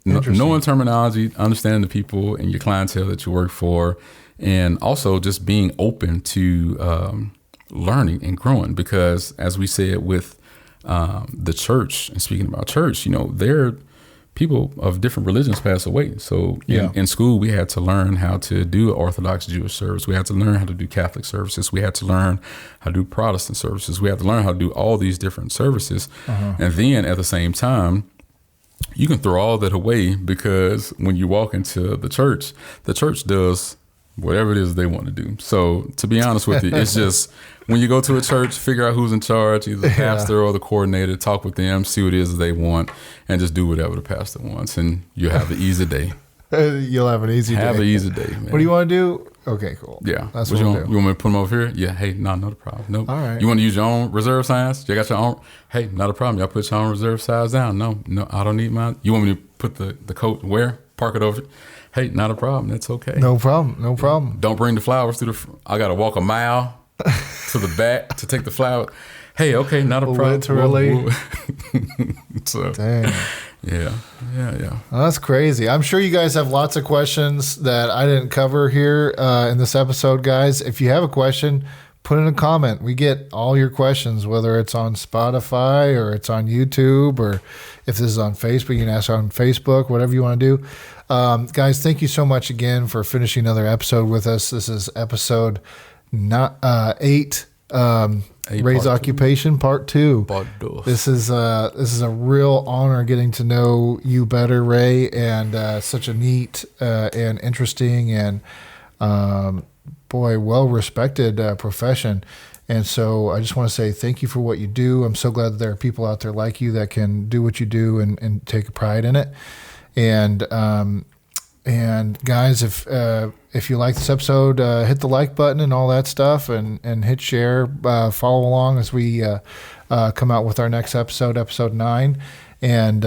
knowing terminology, understanding the people and your clientele that you work for, and also just being open to learning and growing. Because as we said with the church, and speaking about church, there people of different religions pass away. So in school, we had to learn how to do Orthodox Jewish service. We had to learn how to do Catholic services. We had to learn how to do Protestant services. We had to learn how to do all these different services. And then at the same time, you can throw all that away, because when you walk into the church does whatever it is they want to do. So to be honest with you, it's just when you go to a church, figure out who's in charge, either the pastor or the coordinator, talk with them, see what it is they want, and just do whatever the pastor wants, and you'll have an easy day. You'll have an easy day. Have an easy day, man. What do you want to do? Okay, cool. Yeah. That's what we'll do. You want me to put them over here? Yeah. Hey, no problem. Nope. All right. You want to use your own reserve size? You got your own? Hey, not a problem. Y'all put your own reserve size down. No, I don't need mine. You want me to put the coat where? Park it over? Hey, not a problem. That's okay. No problem. Don't bring the flowers through I got to walk a mile to the back to take the flower. Hey, okay, not a problem. Literally. So, dang. Yeah. Well, that's crazy. I'm sure you guys have lots of questions that I didn't cover here in this episode, guys. If you have a question, put in a comment. We get all your questions, whether it's on Spotify or it's on YouTube, or if this is on Facebook, you can ask on Facebook, whatever you want to do. Guys, thank you so much again for finishing another episode with us. This is episode 8. Ray's Occupation Part 2. This is a real honor getting to know you better, Ray, and such a neat and interesting and well-respected profession. And so I just want to say thank you for what you do. I'm so glad that there are people out there like you that can do what you do and take pride in it. And guys, if you like this episode, hit the like button and all that stuff, and hit share. Follow along as we come out with our next episode 9. And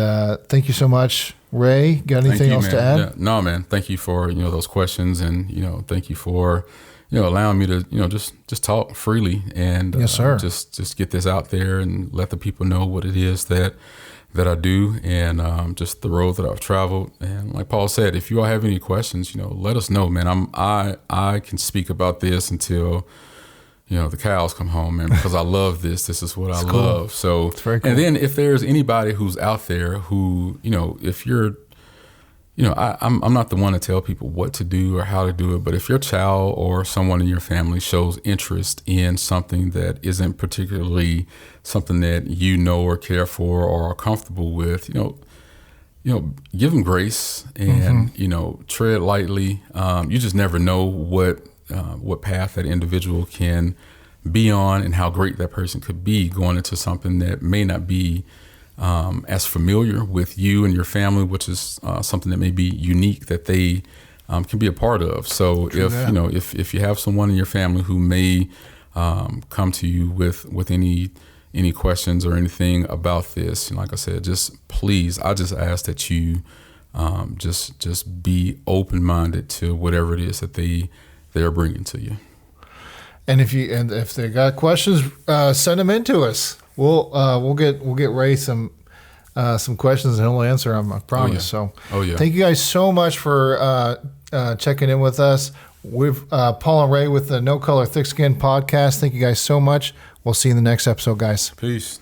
thank you so much, Ray. Got anything else to add? Yeah. No, man. Thank you for those questions, and thank you for allowing me to just talk freely and yes, sir. Just get this out there and let the people know what it is that I do, and just the road that I've traveled. And like Paul said, if you all have any questions, let us know, man. I can speak about this until the cows come home, man, because I love this. This is what I love. So it's very cool. And then if there's anybody who's out there who if you're I'm not the one to tell people what to do or how to do it, but if your child or someone in your family shows interest in something that isn't particularly something that or care for or are comfortable with, give them grace and, tread lightly. You just never know what path that individual can be on and how great that person could be going into something that may not be as familiar with you and your family, which is something that may be unique that they can be a part of. So if you have someone in your family who may come to you with any questions or anything about this, and like I said, just please, I just ask that you just be open-minded to whatever it is that they are bringing to you. And if they got questions, send them in to us. We'll get Ray some questions and he'll answer them, I promise. Oh, yeah. So thank you guys so much for checking in with us. We've Paul and Ray with the No Color Thick Skin podcast. Thank you guys so much. We'll see you in the next episode, guys. Peace.